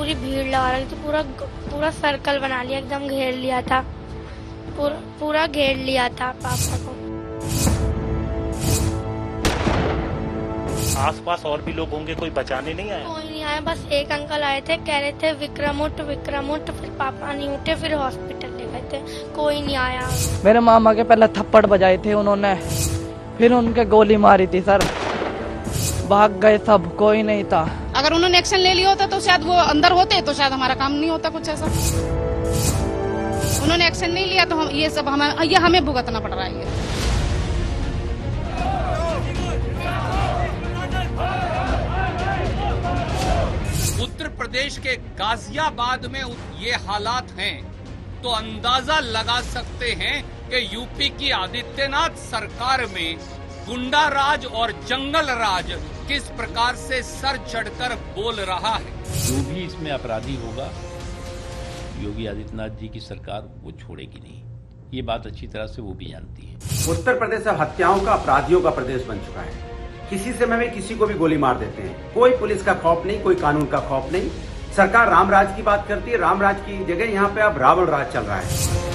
पूरी भीड़ लगा रखी थी, पूरा पूरा सर्कल बना लिया, एकदम घेर लिया था, पूरा घेर लिया था पापा को। आसपास और भी लोग होंगे, कोई बचाने नहीं आया? कोई नहीं आया, बस एक अंकल आए थे, कह रहे थे विक्रम उठ विक्रम उठ, फिर पापा नहीं उठे, फिर हॉस्पिटल ले गए थे, कोई नहीं आया। मेरे मामा के पहले थप्पड़ बजाए थे उन्होंने, फिर उनके गोली मारी थी सर, भाग गए सब, कोई नहीं था। अगर उन्होंने एक्शन ले लिया होता तो शायद वो अंदर होते तो शायद हमारा काम नहीं होता कुछ ऐसा। उन्होंने एक्शन नहीं लिया तो हम ये सब हमें भुगतना पड़ रहा है ये। उत्तर प्रदेश के गाजियाबाद में ये हालात हैं तो अंदाजा लगा सकते हैं कि यूपी की आदित्यनाथ सरकार में गुंडा राज और जंगल राज किस प्रकार से सर चढ़कर बोल रहा है। जो भी इसमें अपराधी होगा, योगी आदित्यनाथ जी की सरकार वो छोड़ेगी नहीं, ये बात अच्छी तरह से वो भी जानती है। उत्तर प्रदेश अब हत्याओं का, अपराधियों का प्रदेश बन चुका है। किसी समय में किसी को भी गोली मार देते हैं, कोई पुलिस का खौफ नहीं, कोई कानून का खौफ नहीं। सरकार राम राज की बात करती है, राम राज की जगह यहाँ पे अब रावण राज चल रहा है।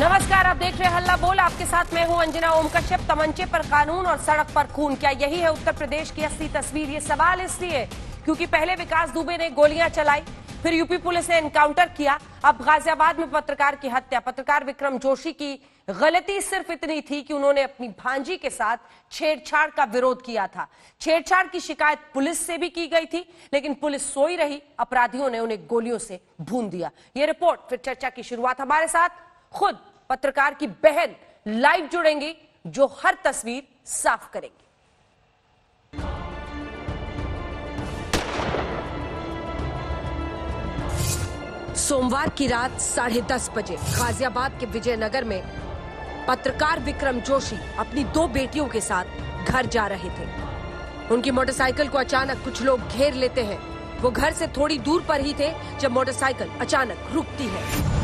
नमस्कार, आप देख रहे हैं हल्ला बोल। आपके साथ मैं हूं अंजना ओम कश्यप। तमंचे पर कानून और सड़क पर खून, क्या यही है उत्तर प्रदेश की असली तस्वीर? ये सवाल इसलिए क्योंकि पहले विकास दुबे ने गोलियां चलाई, फिर यूपी पुलिस ने एनकाउंटर किया, अब गाजियाबाद में पत्रकार की हत्या। पत्रकार विक्रम जोशी की गलती सिर्फ इतनी थी कि उन्होंने अपनी भांजी के साथ छेड़छाड़ का विरोध किया था। छेड़छाड़ की शिकायत पुलिस से भी की गई थी, लेकिन पुलिस सोई रही, अपराधियों ने उन्हें गोलियों से भून दिया। ये रिपोर्ट, फिर चर्चा की शुरुआत। हमारे साथ खुद पत्रकार की बहन लाइव जुड़ेंगी, जो हर तस्वीर साफ करेंगी। सोमवार की रात 10:30 बजे गाजियाबाद के विजयनगर में पत्रकार विक्रम जोशी अपनी 2 बेटियों के साथ घर जा रहे थे। उनकी मोटरसाइकिल को अचानक कुछ लोग घेर लेते हैं। वो घर से थोड़ी दूर पर ही थे जब मोटरसाइकिल अचानक रुकती है।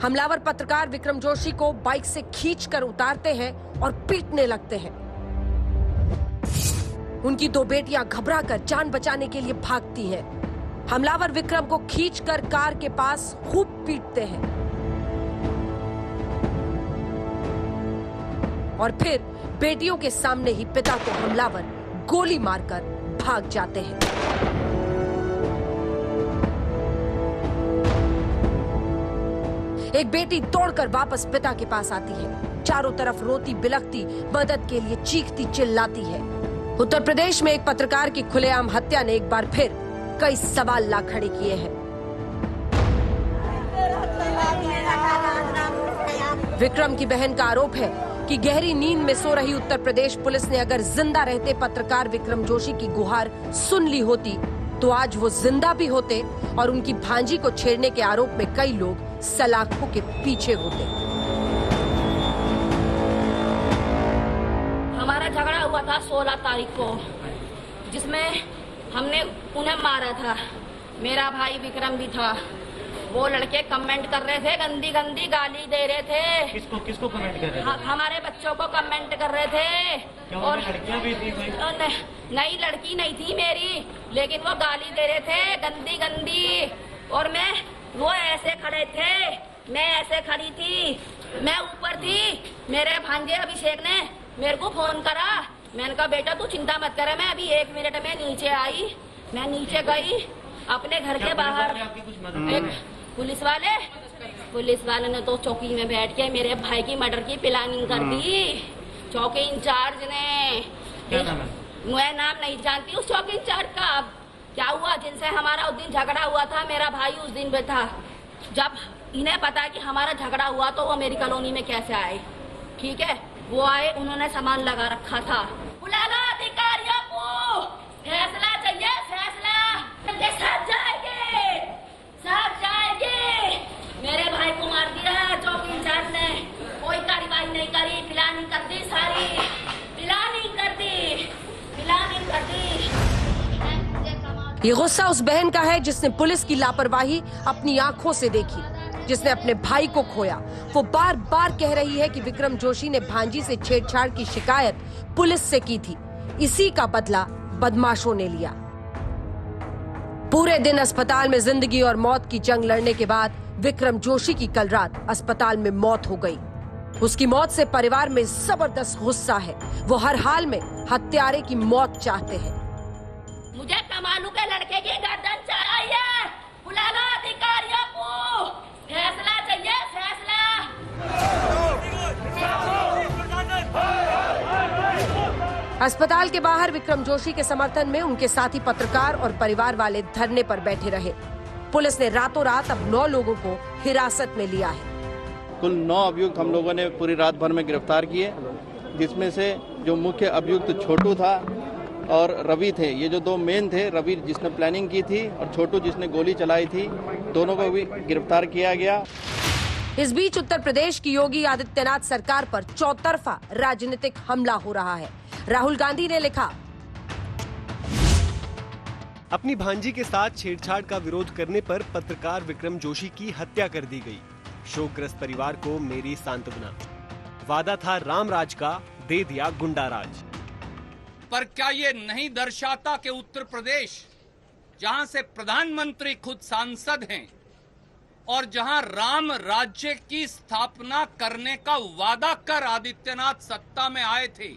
हमलावर पत्रकार विक्रम जोशी को बाइक से खींचकर उतारते हैं और पीटने लगते हैं। उनकी 2 बेटियां घबराकर जान बचाने के लिए भागती हैं। हमलावर विक्रम को खींचकर कार के पास खूब पीटते हैं और फिर बेटियों के सामने ही पिता को हमलावर गोली मारकर भाग जाते हैं। एक बेटी दौड़कर वापस पिता के पास आती है, चारों तरफ रोती बिलखती मदद के लिए चीखती चिल्लाती है। उत्तर प्रदेश में एक पत्रकार की खुलेआम हत्या ने एक बार फिर कई सवाल ला खड़े किए हैं। विक्रम की बहन का आरोप है कि गहरी नींद में सो रही उत्तर प्रदेश पुलिस ने अगर जिंदा रहते पत्रकार विक्रम जोशी की गुहार सुन ली होती तो आज वो जिंदा भी होते और उनकी भांजी को छेड़ने के आरोप में कई लोग सलाखों के पीछे होते। हमारा झगड़ा हुआ था 16 तारीख को, जिसमें हमने उन्हें मारा था। मेरा भाई विक्रम भी था। वो लड़के कमेंट कर रहे थे, गंदी गंदी गाली दे रहे थे। किसको कमेंट कर रहे थे? हमारे बच्चों को कमेंट कर रहे थे। और लड़कियां भी थी? नई लड़की नहीं थी मेरी, लेकिन वो गाली दे रहे थे गंदी गंदी। और वो ऐसे खड़े थे, मैं ऐसे खड़ी थी, मैं ऊपर थी। मेरे भांजे अभिषेक ने मेरे को फोन करा। मैंने कहा बेटा तू चिंता मत करे, मैं अभी 1 मिनट में नीचे आई। मैं नीचे गई अपने घर के बाहर। एक पुलिस वाले ने तो चौकी में बैठ के मेरे भाई की मर्डर की प्लानिंग कर दी। चौकी इंचार्ज ने, मैं नाम नहीं जानती उस चौकी इंचार्ज का। क्या हुआ, जिनसे हमारा उस दिन झगड़ा हुआ था, मेरा भाई उस दिन पे था। जब इन्हें पता कि हमारा झगड़ा हुआ तो वो मेरी कॉलोनी में कैसे आए? ठीक है, वो आए, उन्होंने सामान लगा रखा था। बुलाना अधिकारियों को, फैसला चाहिए, फैसला। सब जाएंगे। मेरे भाई को मार दिया चौकी इंचार्ज ने, कोई कार्रवाई नहीं करी। प्लानिंग कर दी, सारी प्लानिंग कर दी। ये गुस्सा उस बहन का है जिसने पुलिस की लापरवाही अपनी आंखों से देखी, जिसने अपने भाई को खोया। वो बार बार कह रही है कि विक्रम जोशी ने भांजी से छेड़छाड़ की शिकायत पुलिस से की थी, इसी का बदला बदमाशों ने लिया। पूरे दिन अस्पताल में जिंदगी और मौत की जंग लड़ने के बाद विक्रम जोशी की कल रात अस्पताल में मौत हो गई। उसकी मौत से परिवार में जबरदस्त गुस्सा है। वो हर हाल में हत्यारे की मौत चाहते हैं। मुझे कमालू के लड़के की गर्दन चाहिए, बुलाना अधिकारियों को, फैसला चाहिए, फैसला। अस्पताल के बाहर विक्रम जोशी के समर्थन में उनके साथी पत्रकार और परिवार वाले धरने पर बैठे रहे। पुलिस ने रातों रात अब 9 लोगों को हिरासत में लिया है। कुल 9 अभियुक्त हम लोगों ने पूरी रात भर में गिरफ्तार किए, जिसमें से जो मुख्य अभियुक्त छोटू था और रवि थे। ये जो 2 मेन थे, रवि जिसने प्लानिंग की थी और छोटू जिसने गोली चलाई थी, दोनों को भी गिरफ्तार किया गया। इस बीच उत्तर प्रदेश की योगी आदित्यनाथ सरकार पर चौतरफा राजनीतिक हमला हो रहा है। राहुल गांधी ने लिखा, अपनी भांजी के साथ छेड़छाड़ का विरोध करने पर पत्रकार विक्रम जोशी की हत्या कर दी गई। शोकग्रस्त परिवार को मेरी सांत्वना। वादा था राम राज का, दे दिया गुंडा राज। पर क्या ये नहीं दर्शाता कि उत्तर प्रदेश, जहां से प्रधानमंत्री खुद सांसद हैं और जहां राम राज्य की स्थापना करने का वादा कर आदित्यनाथ सत्ता में आए थे,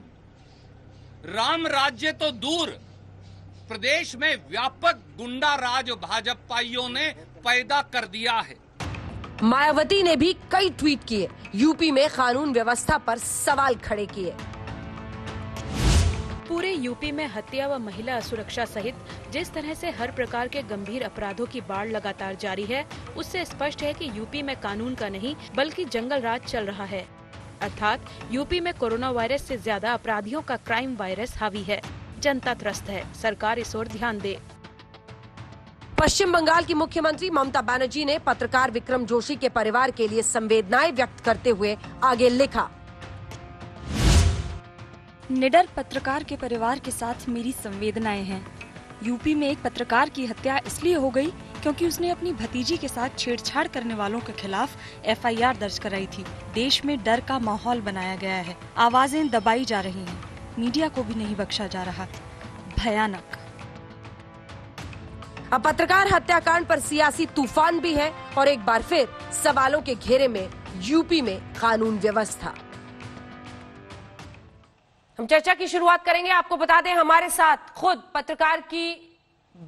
राम राज्य तो दूर, प्रदेश में व्यापक गुंडा राज भाजपाइयों ने पैदा कर दिया है। मायावती ने भी कई ट्वीट किए, यूपी में कानून व्यवस्था पर सवाल खड़े किए। पूरे यूपी में हत्या व महिला सुरक्षा सहित जिस तरह से हर प्रकार के गंभीर अपराधों की बाढ़ लगातार जारी है, उससे स्पष्ट है कि यूपी में कानून का नहीं बल्कि जंगल राज चल रहा है। अर्थात यूपी में कोरोना वायरस से ज्यादा अपराधियों का क्राइम वायरस हावी है। जनता त्रस्त है, सरकार इस ओर ध्यान दे। पश्चिम बंगाल की मुख्यमंत्री ममता बनर्जी ने पत्रकार विक्रम जोशी के परिवार के लिए संवेदनाएं व्यक्त करते हुए आगे लिखा, निडर पत्रकार के परिवार के साथ मेरी संवेदनाएं हैं। यूपी में एक पत्रकार की हत्या इसलिए हो गई क्योंकि उसने अपनी भतीजी के साथ छेड़छाड़ करने वालों के खिलाफ एफआईआर दर्ज कराई थी। देश में डर का माहौल बनाया गया है, आवाजें दबाई जा रही हैं, मीडिया को भी नहीं बख्शा जा रहा। भयानक। अब पत्रकार हत्याकांड पर सियासी तूफान भी है और एक बार फिर सवालों के घेरे में यूपी में कानून व्यवस्था। हम चर्चा की शुरुआत करेंगे। आपको बता दें, हमारे साथ खुद पत्रकार की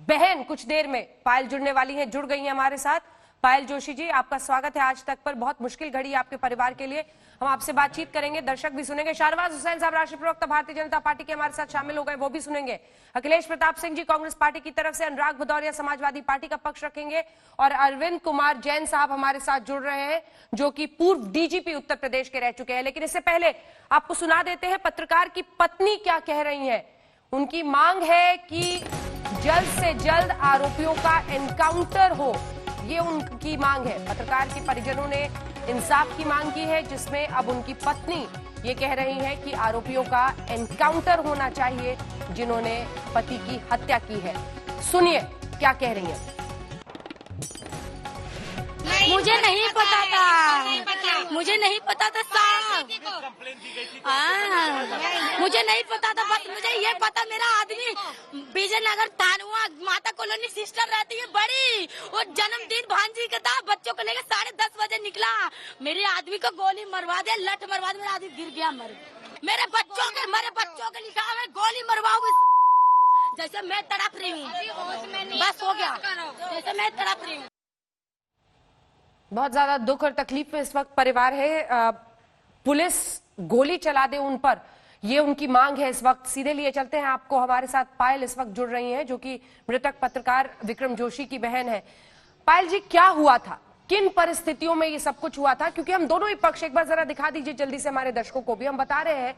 बहन कुछ देर में पायल जुड़ने वाली है, जुड़ गई है हमारे साथ। पायल जोशी जी, आपका स्वागत है। आज तक पर बहुत मुश्किल घड़ी आपके परिवार के लिए, हम आपसे बातचीत करेंगे, दर्शक भी सुनेंगे। शाहनवाज हुसैन साहब राष्ट्रीय प्रवक्ता भारतीय जनता पार्टी के हमारे साथ शामिल हो गए, वो भी सुनेंगे। अखिलेश प्रताप सिंह जी कांग्रेस पार्टी की तरफ से, अनुराग भदौरिया समाजवादी पार्टी का पक्ष रखेंगे और अरविंद कुमार जैन साहब हमारे साथ जुड़ रहे हैं, जो कि पूर्व डीजीपी उत्तर प्रदेश के रह चुके हैं। लेकिन इससे पहले आपको सुना देते हैं पत्रकार की पत्नी क्या कह रही है। उनकी मांग है कि जल्द से जल्द आरोपियों का एनकाउंटर हो, ये उनकी मांग है। पत्रकार के परिजनों ने इंसाफ की मांग की है, जिसमें अब उनकी पत्नी ये कह रही है कि आरोपियों का एनकाउंटर होना चाहिए जिन्होंने पति की हत्या की है। सुनिए क्या कह रही है। मुझे नहीं पता था, मुझे नहीं पता था साहब, मुझे नहीं पता था। मुझे ये पता, मेरा आदमी विजयनगर थानुआ माता कॉलोनी सिस्टर रहती है बड़ी, वो जन्मदिन भांजी का था, बच्चों को लेकर 10:30 बजे निकला। मेरे आदमी को गोली मरवा दे, लठ मरवा दे, मेरा आदमी गिर गया, मर गया। मेरे बच्चों के लिखा है गोली मरवाओगे, जैसे मैं तड़प रही हूँ, बस हो गया, जैसे मैं तड़प रही हूँ। बहुत ज्यादा दुख और तकलीफ में इस वक्त परिवार है। पुलिस गोली चला दे उन पर, ये उनकी मांग है इस वक्त। सीधे लिए चलते हैं आपको, हमारे साथ पायल इस वक्त जुड़ रही हैं, जो कि मृतक पत्रकार विक्रम जोशी की बहन है। पायल जी, क्या हुआ था, किन परिस्थितियों में ये सब कुछ हुआ था? क्योंकि हम दोनों ही पक्ष, एक बार जरा दिखा दीजिए जल्दी से हमारे दर्शकों को भी। हम बता रहे हैं,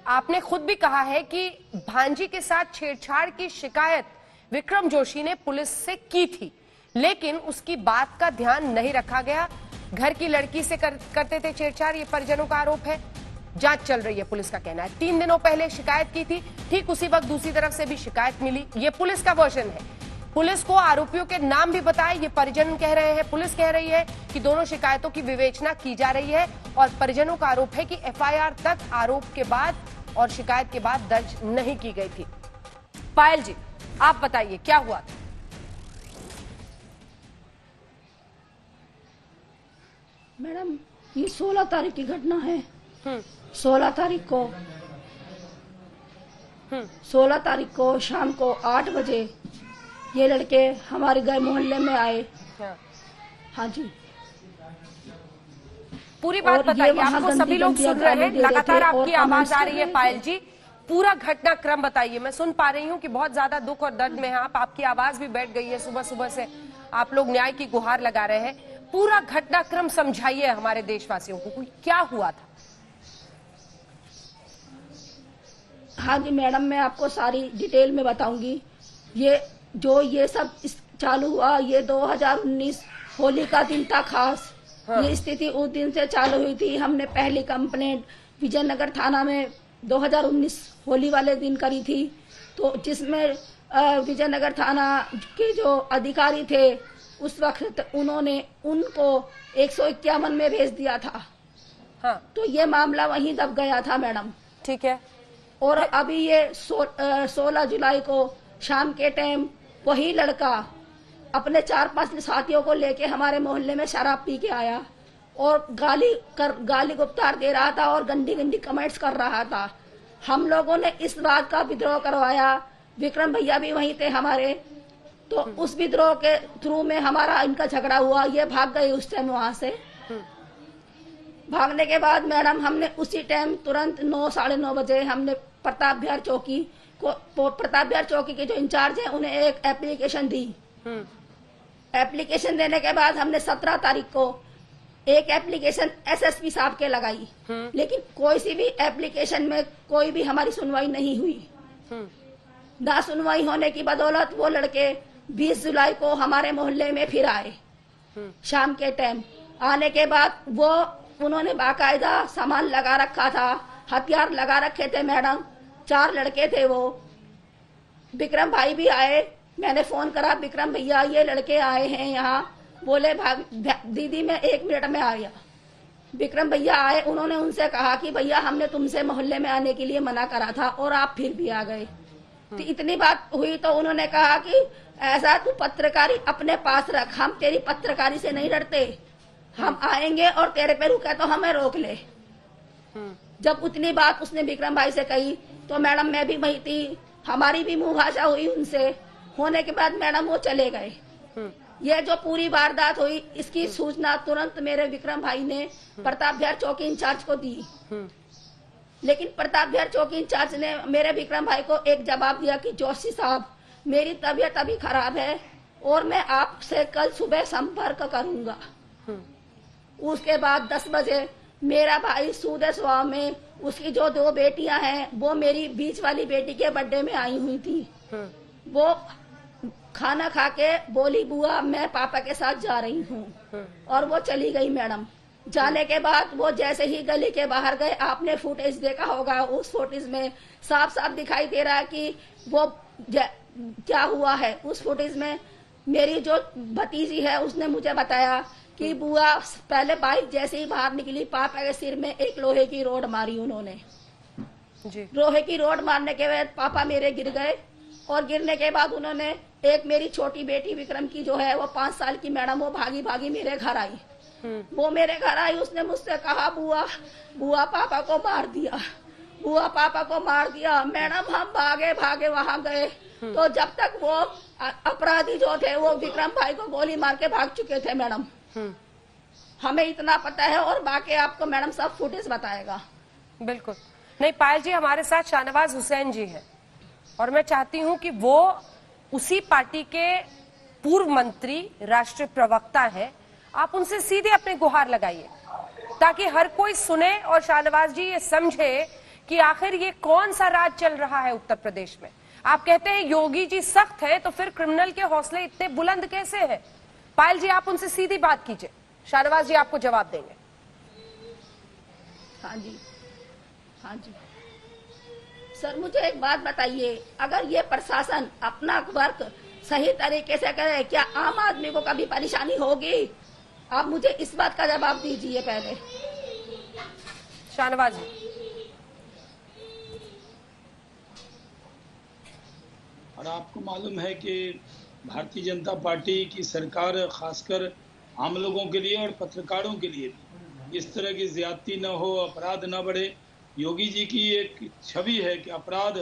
आपने खुद भी कहा है कि भांजी के साथ छेड़छाड़ की शिकायत विक्रम जोशी ने पुलिस से की थी, लेकिन उसकी बात का ध्यान नहीं रखा गया। घर की लड़की से करते थे छेड़छाड़, ये परिजनों का आरोप है। जांच चल रही है, पुलिस का कहना है। 3 दिनों पहले शिकायत की थी, ठीक उसी वक्त दूसरी तरफ से भी शिकायत मिली, ये पुलिस का वर्जन है। पुलिस को आरोपियों के नाम भी बताए, ये परिजन कह रहे हैं। पुलिस कह रही है कि दोनों शिकायतों की विवेचना की जा रही है और परिजनों का आरोप है कि एफआईआर तक आरोप के बाद और शिकायत के बाद दर्ज नहीं की गई थी। पायल जी, आप बताइए क्या हुआ था? मैडम, ये 16 तारीख की घटना है। 16 तारीख को शाम को 8 बजे ये लड़के हमारे घर मोहल्ले में आए। हाँ जी, पूरी बात बताइए। आपको सभी लोग सुन रहे हैं, लगातार आपकी आवाज आ रही है। पायल जी, पूरा घटनाक्रम बताइए। मैं सुन पा रही हूँ कि बहुत ज्यादा दुख और दर्द में हैं आप। आपकी आवाज भी बैठ गई है। सुबह सुबह से आप लोग न्याय की गुहार लगा रहे हैं। पूरा घटनाक्रम समझाइए हमारे देशवासियों को, क्या हुआ था? हाँ जी मैडम, मैं आपको सारी डिटेल में बताऊंगी। ये सब चालू हुआ, ये 2019 होली का दिन था खास। ये स्थिति उस दिन से चालू हुई थी। हमने पहली कंप्लेंट विजयनगर थाना में 2019 होली वाले दिन करी थी, तो जिसमें विजयनगर थाना के जो अधिकारी थे उस वक्त उन्होंने उनको 151 में भेज दिया था। हाँ। तो ये मामला वहीं दब गया था मैडम। ठीक है। और अभी ये 16 जुलाई को शाम के टाइम वही लड़का अपने 4-5 साथियों को लेके हमारे मोहल्ले में शराब पी के आया और गाली गुप्तार दे रहा था और गंदी गंदी कमेंट्स कर रहा था। हम लोगों ने इस बात का विद्रोह करवाया। विक्रम भैया भी वहीं थे हमारे, तो उस विद्रोह के थ्रू में हमारा इनका झगड़ा हुआ। ये भाग गए उस टाइम वहां से। भागने के बाद मैडम हमने उसी टाइम तुरंत 9-9:30 बजे हमने प्रताप बिहार चौकी के जो इंचार्ज हैं उन्हें एक एप्लीकेशन दी। एप्लीकेशन देने के बाद हमने 17 तारीख को एक एप्लीकेशन एसएसपी साहब के लगाई, लेकिन कोई सी भी एप्लीकेशन में कोई भी हमारी सुनवाई नहीं हुई। ना सुनवाई होने की बदौलत वो लड़के 20 जुलाई को हमारे मोहल्ले में फिर आए शाम के टाइम। आने के बाद उन्होंने बाकायदा सामान लगा रखा था, हथियार लगा रखे थे मैडम। 4 लड़के थे वो। विक्रम भाई भी आए। मैंने फोन करा, विक्रम भैया ये लड़के आए हैं यहाँ। बोले दीदी मैं 1 मिनट में आ गया। विक्रम भैया आए, उन्होंने उनसे कहा कि भैया हमने तुमसे मोहल्ले में आने के लिए मना करा था और आप फिर भी आ गए। तो इतनी बात हुई तो उन्होंने कहा कि ऐसा तू पत्रकारी अपने पास रख, हम तेरी पत्रकारी से नहीं डरते, हम आएंगे और तेरे पे रुके तो हमें रोक ले। जब उतनी बात उसने विक्रम भाई से कही तो मैडम मैं भी वही थी, हमारी भी मुंह भाषा हुई उनसे। होने के बाद मैडम वो चले गए। ये जो पूरी वारदात हुई इसकी सूचना तुरंत मेरे विक्रम भाई ने प्रताप बिहार चौकी इंचार्ज को दी, लेकिन प्रताप बिहार चौकी इंचार्ज ने मेरे विक्रम भाई को एक जवाब दिया कि जोशी साहब मेरी तबीयत अभी खराब है और मैं आपसे कल सुबह संपर्क करूंगा। उसके बाद 10 बजे मेरा भाई सूदे स्वाव में उसकी जो 2 बेटियां हैं वो मेरी बीच वाली बेटी के बर्थडे में आई हुई थी। वो खाना खा के बोली बुआ मैं पापा के साथ जा रही हूँ और वो चली गई मैडम। जाने के बाद वो जैसे ही गली के बाहर गए, आपने फुटेज देखा होगा, उस फुटेज में साफ साफ दिखाई दे रहा है कि वो क्या हुआ है। उस फुटेज में मेरी जो भतीजी है उसने मुझे बताया कि बुआ पहले बाइक जैसे ही बाहर निकली पापा के सिर में एक लोहे की रोड मारी उन्होंने जी। लोहे की रोड मारने के बाद पापा मेरे गिर गए और गिरने के बाद उन्होंने एक मेरी छोटी बेटी विक्रम की जो है वो 5 साल की मैडम वो भागी भागी मेरे घर आई। वो मेरे घर आई, उसने मुझसे कहा बुआ पापा को मार दिया, बुआ पापा को मार दिया। मैडम हम भागे वहां गए तो जब तक वो अपराधी जो थे वो विक्रम भाई को गोली मार के भाग चुके थे मैडम। हमें इतना पता है और बाकी आपको मैडम सब फुटेज बताएगा। बिल्कुल नहीं पायल जी, हमारे साथ शाहनवाज हुसैन जी हैं और मैं चाहती हूं कि वो उसी पार्टी के पूर्व मंत्री राष्ट्रीय प्रवक्ता है, आप उनसे सीधे अपने गुहार लगाइए ताकि हर कोई सुने और शाहनवाज जी ये समझे कि आखिर ये कौन सा राज चल रहा है उत्तर प्रदेश में। आप कहते हैं योगी जी सख्त है तो फिर क्रिमिनल के हौसले इतने बुलंद कैसे हैं? पायल जी आप उनसे सीधी बात कीजिए, शाहनवाज जी आपको जवाब देंगे। हाँ जी सर, मुझे एक बात बताइए, अगर ये प्रशासन अपना वर्क सही तरीके से करे। क्या आम आदमी को कभी परेशानी होगी? आप मुझे इस बात का जवाब दीजिए पहले। शाहनवाज जी। और आपको मालूम है कि भारतीय जनता पार्टी की सरकार खासकर आम लोगों के लिए और पत्रकारों के लिए इस तरह की ज्यादती न हो, अपराध न बढ़े। योगी जी की एक छवि है कि अपराध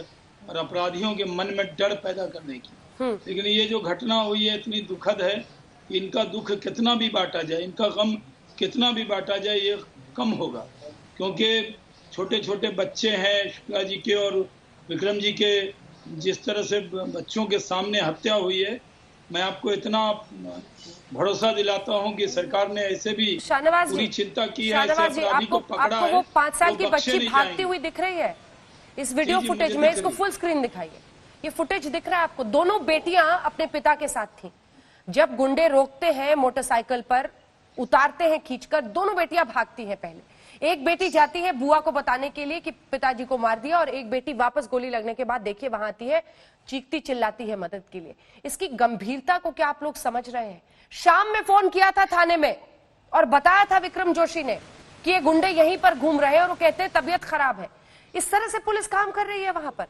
और अपराधियों के मन में डर पैदा करने की, लेकिन ये जो घटना हुई है इतनी दुखद है कि इनका दुख कितना भी बांटा जाए, इनका गम कितना भी बांटा जाए, ये कम होगा। क्योंकि छोटे छोटे बच्चे हैं शुक्ला जी के और विक्रम जी के, जिस तरह से बच्चों के सामने हत्या हुई है, मैं आपको इतना भरोसा दिलाता हूं कि सरकार ने ऐसे भी पूरी चिंता की है, ऐसे अपराधी को पकड़ा है। वो 5 साल की बच्ची भागती हुई दिख रही है इस वीडियो फुटेज में, इसको फुल स्क्रीन दिखाइए। ये फुटेज दिख रहा है आपको, दोनों बेटियां अपने पिता के साथ थीं। जब गुंडे रोकते हैं मोटरसाइकिल पर, उतारते हैं खींचकर, दोनों बेटियां भागती हैं। पहले एक बेटी जाती है बुआ को बताने के लिए कि पिताजी को मार दिया, और एक बेटी वापस गोली लगने के बाद देखिए वहां आती है, चीखती चिल्लाती है मदद के लिए। इसकी गंभीरता को क्या आप लोग समझ रहे हैं? शाम में फोन किया था थाने में और बताया था विक्रम जोशी ने कि ये गुंडे यहीं पर घूम रहे हैं और वो कहते हैं तबीयत खराब है। इस तरह से पुलिस काम कर रही है वहां पर।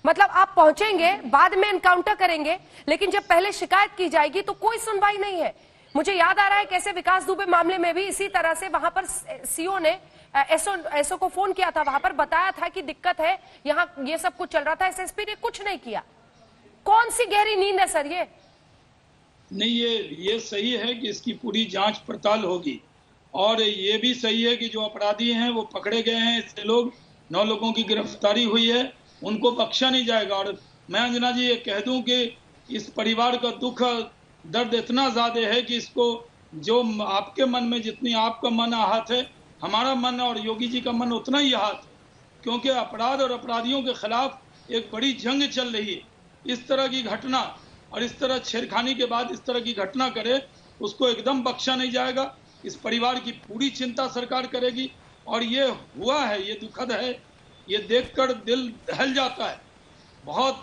मतलब आप पहुंचेंगे, बाद में एनकाउंटर करेंगे, लेकिन जब पहले शिकायत की जाएगी तो कोई सुनवाई नहीं है। मुझे याद आ रहा है कैसे विकास दुबे मामले में भी इसी तरह से वहां पर सीओ ने एसओ को फोन किया था, वहां पर बताया था कि दिक्कत है, यहाँ ये सब कुछ चल रहा था, एसएसपी ने कुछ नहीं किया। कौन सी गहरी नींद है सर ये? नहीं, ये सही है कि इसकी पूरी जांच पड़ताल होगी, और ये भी सही है कि जो अपराधी हैं वो पकड़े गए हैं। इससे लोग 9 लोगों की गिरफ्तारी हुई है, उनको बख्शा नहीं जाएगा। और मैं अंजना जी ये कह दूं कि इस परिवार का दुख दर्द इतना ज्यादा है कि इसको, जो आपके मन में जितनी आपका मन आहत है, हमारा मन और योगी जी का मन उतना ही आहत, क्योंकि अपराध और अपराधियों के खिलाफ एक बड़ी जंग चल रही है। इस तरह की घटना और इस तरह छेड़खानी के बाद इस तरह की घटना करे, उसको एकदम बख्शा नहीं जाएगा। इस परिवार की पूरी चिंता सरकार करेगी, और ये हुआ है, ये दुखद है, ये देखकर दिल दहल जाता है। बहुत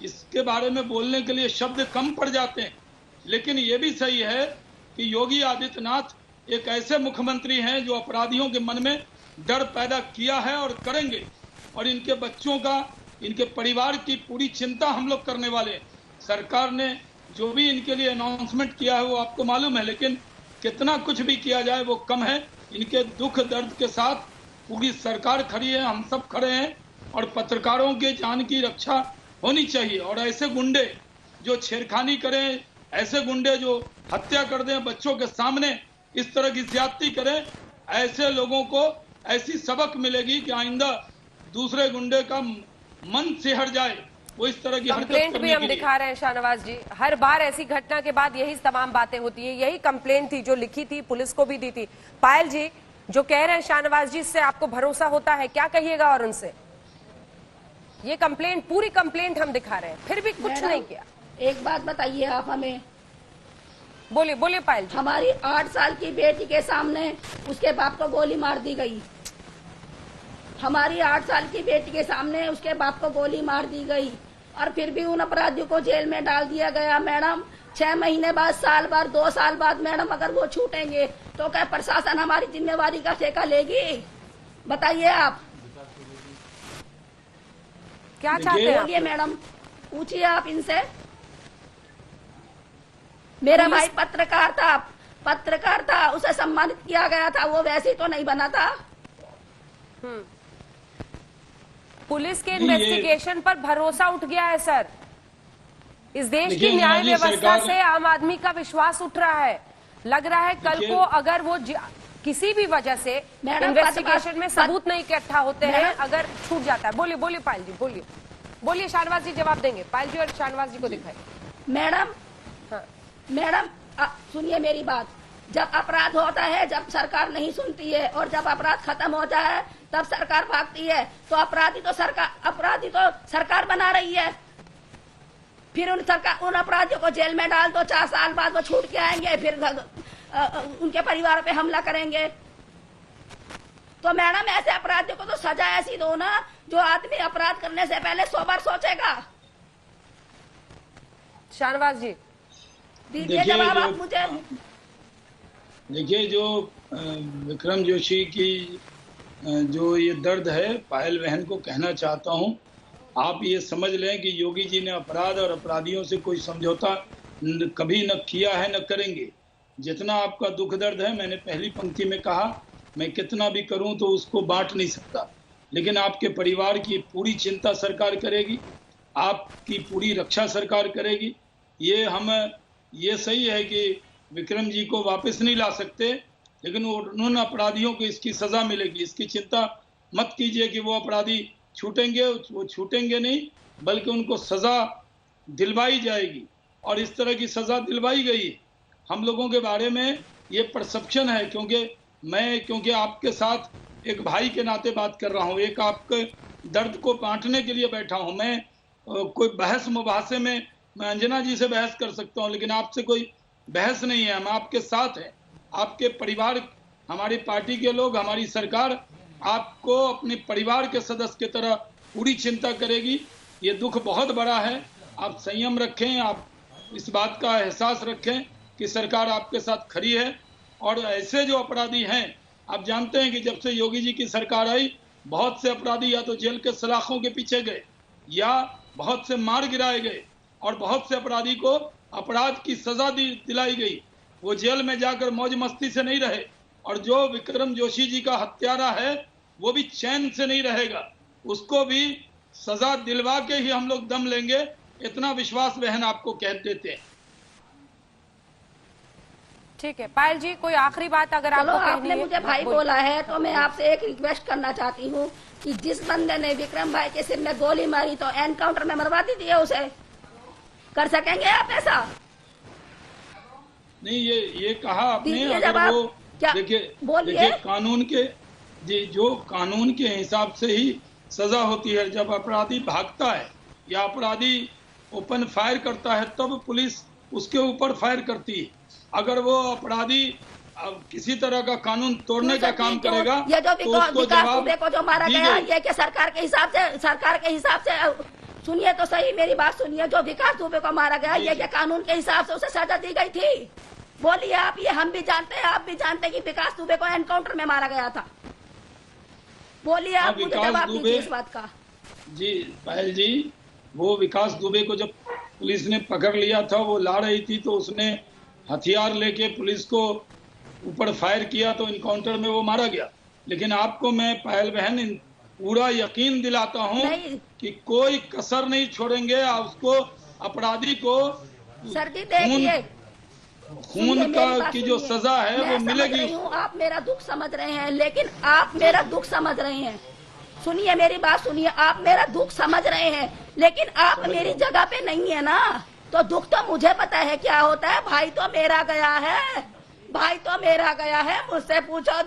इसके बारे में बोलने के लिए शब्द कम पड़ जाते हैं, लेकिन ये भी सही है कि योगी आदित्यनाथ एक ऐसे मुख्यमंत्री हैं जो अपराधियों के मन में डर पैदा किया है और करेंगे, और इनके बच्चों का, इनके परिवार की पूरी चिंता हम लोग करने वाले हैं। सरकार ने जो भी इनके लिए अनाउंसमेंट किया है वो आपको मालूम है, लेकिन कितना कुछ भी किया जाए वो कम है। इनके दुख दर्द के साथ पूरी सरकार खड़ी है, हम सब खड़े हैं, और पत्रकारों के जान की रक्षा होनी चाहिए। और ऐसे गुंडे जो छेड़खानी करें, ऐसे गुंडे जो हत्या कर दें बच्चों के सामने, इस तरह की ज्यादती करें, ऐसे लोगों को ऐसी सबक मिलेगी कि आइंदा दूसरे गुंडे का मन सिहर जाए वो इस तरह की कंप्लेंट भी हम दिखा रहे हैं शाहनवाज जी। हर बार ऐसी घटना के बाद यही तमाम बातें होती है। यही कंप्लेंट थी जो लिखी थी, पुलिस को भी दी थी। पायल जी जो कह रहे हैं शाहनवाज जी, इससे आपको भरोसा होता है, क्या कहिएगा? और उनसे ये कंप्लेंट, पूरी कंप्लेंट हम दिखा रहे हैं, फिर भी कुछ नहीं किया। एक बात बताइए आप हमें। बोलिए बोलिए पायल जी। हमारी 8 साल की बेटी के सामने उसके बाप को गोली मार दी गई। हमारी 8 साल की बेटी के सामने उसके बाप को गोली मार दी गई, और फिर भी उन अपराधियों को जेल में डाल दिया गया। मैडम 6 महीने बाद, साल बाद, 2 साल बाद मैडम अगर वो छूटेंगे तो क्या प्रशासन हमारी जिम्मेवारी का ठेका लेगी? बताइए आप क्या चाहते हैं? बोलिए मैडम, पूछिए आप इनसे। मेरा भाई पत्रकार था, उसे सम्मानित किया गया था, वो वैसे तो नहीं बना था। पुलिस के इन्वेस्टिगेशन पर भरोसा उठ गया है सर। इस देश की न्याय व्यवस्था से आम आदमी का विश्वास उठ रहा है। लग रहा है कल को अगर वो किसी भी वजह से इन्वेस्टिगेशन में सबूत नहीं इकट्ठा होते हैं, अगर छूट जाता है। बोलिए बोलिए पायल जी, बोलिए बोलिए। शाहनवाज जी जवाब देंगे। पायल जी और शाहनवाज जी को दिखाइए। मैडम मैडम सुनिए मेरी बात। जब अपराध होता है, जब सरकार नहीं सुनती है, और जब अपराध खत्म होता है तब सरकार भागती है, तो अपराधी तो सरकार बना रही है। फिर उन अपराधियों को जेल में डाल दो, 4 साल बाद वो छूट के आएंगे, फिर उनके परिवार पे हमला करेंगे। तो मैडम ऐसे अपराधियों को तो सजा ऐसी दो ना, जो आदमी अपराध करने से पहले 100 बार सोचेगा। शाहनवाज जी दीजिए जवाब आप मुझे। देखिए, जो विक्रम जोशी की जो ये दर्द है, पायल बहन को कहना चाहता हूँ, आप ये समझ लें कि योगी जी ने अपराध और अपराधियों से कोई समझौता कभी न किया है, न करेंगे। जितना आपका दुख दर्द है, मैंने पहली पंक्ति में कहा, मैं कितना भी करूं तो उसको बांट नहीं सकता, लेकिन आपके परिवार की पूरी चिंता सरकार करेगी, आपकी पूरी रक्षा सरकार करेगी। ये सही है कि विक्रम जी को वापस नहीं ला सकते, लेकिन उन अपराधियों को इसकी सजा मिलेगी। इसकी चिंता मत कीजिए कि वो अपराधी छूटेंगे, वो छूटेंगे नहीं, बल्कि उनको सजा दिलवाई जाएगी, और इस तरह की सजा दिलवाई गई। हम लोगों के बारे में ये परसेप्शन है, क्योंकि आपके साथ एक भाई के नाते बात कर रहा हूँ, एक आपके दर्द को बांटने के लिए बैठा हूँ। मैं कोई बहस मुबासे में मैं अंजना जी से बहस कर सकता हूँ, लेकिन आपसे कोई बहस नहीं है। हम आपके साथ हैं, आपके परिवार, हमारी पार्टी के लोग, हमारी सरकार आपको अपने परिवार के सदस्य की तरह पूरी चिंता करेगी। ये दुख बहुत बड़ा है, आप संयम रखें, आप इस बात का एहसास रखें कि सरकार आपके साथ खड़ी है। और ऐसे जो अपराधी हैं, आप जानते हैं कि जब से योगी जी की सरकार आई, बहुत से अपराधी या तो जेल के सलाखों के पीछे गए, या बहुत से मार गिराए गए, और बहुत से अपराधी को अपराध की सजा दिलाई गई। वो जेल में जाकर मौज मस्ती से नहीं रहे, और जो विक्रम जोशी जी का हत्यारा है वो भी चैन से नहीं रहेगा, उसको भी सजा दिलवा के ही हम लोग दम लेंगे, इतना विश्वास बहन आपको कह देते हैं। ठीक है पायल जी, कोई आखिरी बात अगर आपको कहनी आपने मुझे भाई बोला है तो मैं आपसे एक रिक्वेस्ट करना चाहती हूँ कि जिस बंदे ने विक्रम भाई के सिर में गोली मारी तो एनकाउंटर में मरवा दीजिए उसे। कर सकेंगे आप ऐसा? नहीं, ये कहा आपने, अगर वो देखिए कानून के हिसाब से ही सजा होती है। जब अपराधी भागता है या अपराधी ओपन फायर करता है, तब पुलिस उसके ऊपर फायर करती है। अगर वो अपराधी किसी तरह का कानून तोड़ने का काम करेगा, ये जो तो उसको जवाब देखो जो मारा गया, ये कि सरकार के हिसाब से सुनिए तो सही, मेरी बात सुनिए, जो विकास दुबे को मारा गया, ये कि कानून के हिसाब से उसे सजा दी गई थी। बोलिए आप, ये हम भी जानते हैं, आप भी जानते हैं कि विकास दुबे को एनकाउंटर में मारा गया था। बोलिए आप, मुझे जवाब दीजिए इस बात का। जी पायल जी, वो विकास दुबे को जब पुलिस ने पकड़ लिया था, वो ला रही थी, तो उसने हथियार लेके पुलिस को ऊपर फायर किया, तो इनकाउंटर में वो मारा गया। लेकिन आपको मैं पायल बहन पूरा यकीन दिलाता हूँ कि कोई कसर नहीं छोड़ेंगे, उसको अपराधी को खून का की जो सजा है वो मिलेगी। आप मेरा दुख समझ रहे हैं, लेकिन आप मेरा दुख समझ रहे हैं। सुनिए मेरी बात सुनिए, आप मेरा दुख समझ रहे हैं, लेकिन आप मेरी जगह पे नहीं है ना, तो दुख तो मुझे पता है क्या होता है। भाई तो मेरा गया है, मुझसे पूछो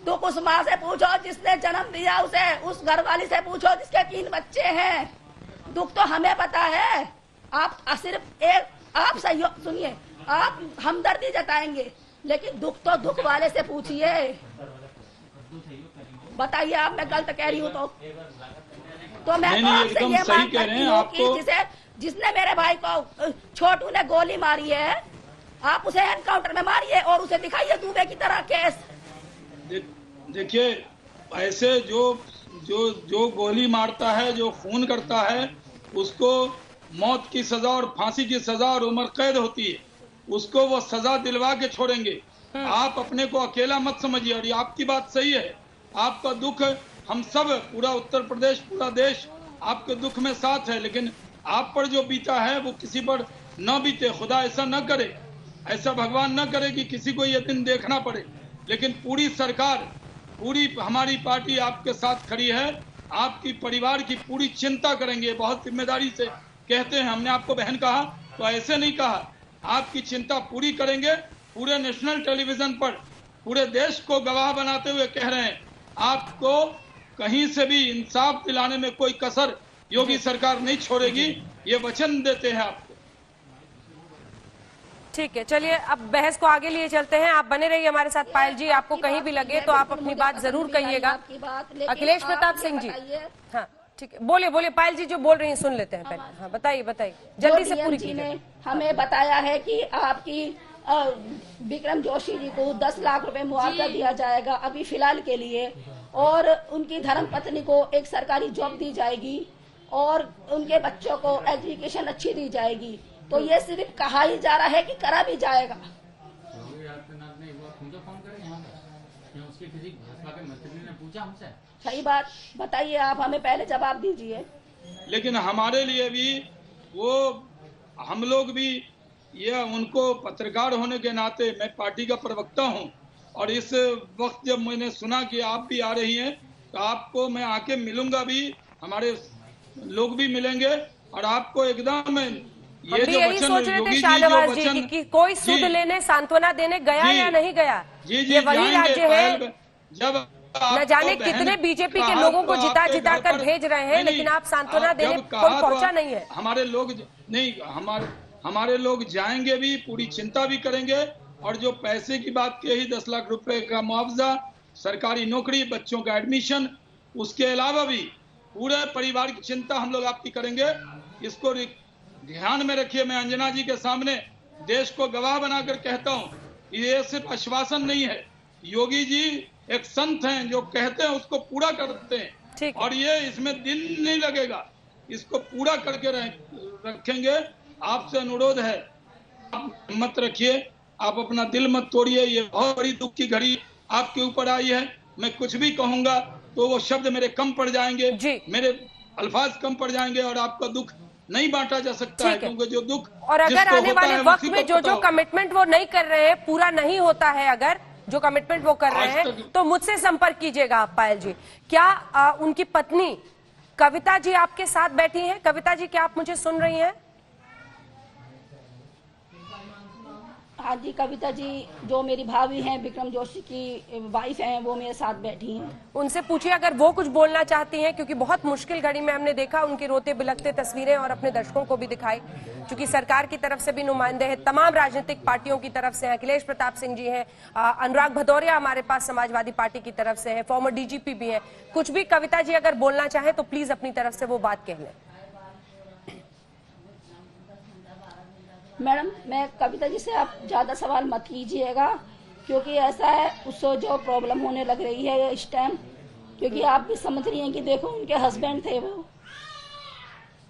दुख उस माँ से पूछो जिसने जन्म दिया उसे, उस घरवाली से पूछो जिसके 3 बच्चे हैं। दुख तो हमें पता है। आप सिर्फ आप सहयोग सुनिए, आप हमदर्दी जताएंगे, लेकिन दुख तो दुख वाले से पूछिए। बताइए आप, मैं गलत कह रही हूँ तो मैं आपसे ये मांग करती हूँ कि जिसने मेरे भाई को छोटू ने गोली मारी है, आप उसे एनकाउंटर में मारिए और उसे दिखाइए दुबे की तरह केस। देखिए, ऐसे जो गोली मारता है, जो खून करता है, उसको मौत की सजा और फांसी की सजा और उम्र कैद होती है, उसको वो सजा दिलवा के छोड़ेंगे। आप अपने को अकेला मत समझिए, और ये आपकी बात सही है। आपका दुख हम सब, पूरा उत्तर प्रदेश, पूरा देश आपके दुख में साथ है, लेकिन आप पर जो बीता है वो किसी पर न बीते। खुदा ऐसा न करे, ऐसा भगवान न करे कि किसी को ये दिन देखना पड़े। लेकिन पूरी सरकार, पूरी हमारी पार्टी आपके साथ खड़ी है, आपकी परिवार की पूरी चिंता करेंगे। बहुत जिम्मेदारी से कहते हैं, हमने आपको बहन कहा तो ऐसे नहीं कहा, आपकी चिंता पूरी करेंगे। पूरे नेशनल टेलीविजन पर पूरे देश को गवाह बनाते हुए कह रहे हैं, आपको कहीं से भी इंसाफ दिलाने में कोई कसर योगी सरकार नहीं छोड़ेगी, ये वचन देते हैं आपको। ठीक है, चलिए अब बहस को आगे लिए चलते हैं। आप बने रहिए हमारे साथ पायल जी, आपको कहीं भी लगे तो आप अपनी बात जरूर कहिएगा। अखिलेश प्रताप सिंह जी, हाँ ठीक है, बोलिए बोलिए पायल जी जो बोल रही हैं सुन लेते हैं पहले। हाँ बताइए बताइए, जल्दी से पूरी कीजिए। ने हमें बताया है कि आपकी विक्रम जोशी जी को 10 लाख रुपए मुआवजा दिया जाएगा अभी फिलहाल के लिए, और उनकी धर्मपत्नी को एक सरकारी जॉब दी जाएगी और उनके बच्चों को एजुकेशन अच्छी दी जाएगी। तो ये सिर्फ कहा ही जा रहा है कि करा भी जाएगा। सही बात बताइए, आप हमें पहले जवाब दीजिए। लेकिन हमारे लिए भी वो, हम लोग भी ये, उनको पत्रकार होने के नाते मैं पार्टी का प्रवक्ता हूं, और इस वक्त जब मैंने सुना कि आप भी आ रही हैं तो आपको मैं आके मिलूंगा भी, हमारे लोग भी मिलेंगे, और आपको एकदम ये जो यही सोच रहे थे शाहनवाज जी कि कोई सुध लेने सांत्वना देने गया या नहीं गया। ये वही राज्य है जब न जाने कितने बीजेपी के लोगों को जिता जिता कर भेज रहे हैं, लेकिन आप सांत्वना देने कोई पहुंचा नहीं है। हमारे लोग नहीं, हमारे लोग जाएंगे भी, पूरी चिंता भी करेंगे, और जो पैसे की बात की ही 10 लाख रुपए का मुआवजा, सरकारी नौकरी, बच्चों का एडमिशन, उसके अलावा भी पूरे परिवार की चिंता हम लोग आपकी करेंगे। इसको ध्यान में रखिए। मैं अंजना जी के सामने देश को गवाह बनाकर कहता हूँ, ये सिर्फ आश्वासन नहीं है। योगी जी एक संत हैं, जो कहते हैं उसको पूरा करते हैं, और ये इसमें दिल नहीं लगेगा, इसको पूरा करके रखेंगे। आपसे अनुरोध है, आप मत रखिए, आप अपना दिल मत तोड़िए। ये बहुत बड़ी दुख की घड़ी आपके ऊपर आई है। मैं कुछ भी कहूंगा तो वो शब्द मेरे कम पड़ जाएंगे, मेरे अल्फाज कम पड़ जाएंगे, और आपका दुख नहीं बांटा जा सकता है, क्योंकि जो दुख और अगर आने वाले वक्त में जो कमिटमेंट वो नहीं कर रहे हैं, पूरा नहीं होता है, अगर जो कमिटमेंट वो कर रहे हैं, तो मुझसे संपर्क कीजिएगा आप पायल जी। क्या उनकी पत्नी कविता जी आपके साथ बैठी हैं? कविता जी क्या आप मुझे सुन रही हैं? हाँ जी, कविता जी जो मेरी भाभी हैं, विक्रम जोशी की वाइफ हैं, वो मेरे साथ बैठी हैं। उनसे पूछिए अगर वो कुछ बोलना चाहती हैं, क्योंकि बहुत मुश्किल घड़ी में हमने देखा उनकी रोते बिलखते तस्वीरें, और अपने दर्शकों को भी दिखाई। क्योंकि सरकार की तरफ से भी नुमाइंदे हैं, तमाम राजनीतिक पार्टियों की तरफ से हैं, अखिलेश प्रताप सिंह जी हैं, अनुराग भदौरिया हमारे पास समाजवादी पार्टी की तरफ से है, फॉर्मर डीजीपी भी है। कुछ भी कविता जी अगर बोलना चाहें तो प्लीज अपनी तरफ से वो बात कह लें। मैडम, मैं कविता जी से आप ज्यादा सवाल मत कीजिएगा, क्योंकि ऐसा है उसको जो प्रॉब्लम होने लग रही है इस टाइम, क्योंकि आप भी समझ रही हैं कि देखो उनके हस्बैंड थे वो,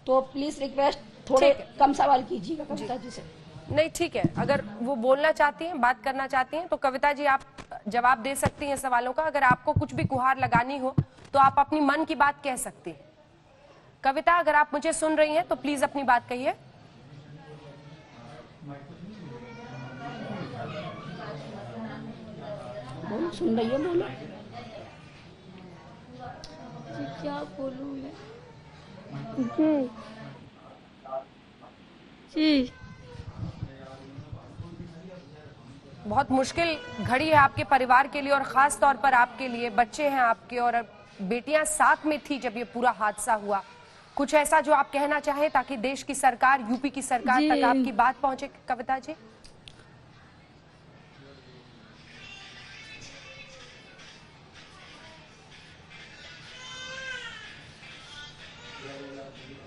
तो प्लीज रिक्वेस्ट थोड़े कम सवाल कीजिएगा कविता जी से। नहीं ठीक है, अगर वो बोलना चाहती हैं, बात करना चाहती हैं, तो कविता जी आप जवाब दे सकती हैं सवालों का। अगर आपको कुछ भी गुहार लगानी हो तो आप अपनी मन की बात कह सकती हैं। कविता, अगर आप मुझे सुन रही हैं तो प्लीज अपनी बात कहिए। सुन रही है, बोलो। क्या बोलूं मैं? जी बहुत मुश्किल घड़ी है आपके परिवार के लिए, और खास तौर पर आपके लिए। बच्चे हैं आपके और बेटियां साथ में थी जब ये पूरा हादसा हुआ। कुछ ऐसा जो आप कहना चाहें ताकि देश की सरकार, यूपी की सरकार तक आपकी बात पहुंचे कविता जी?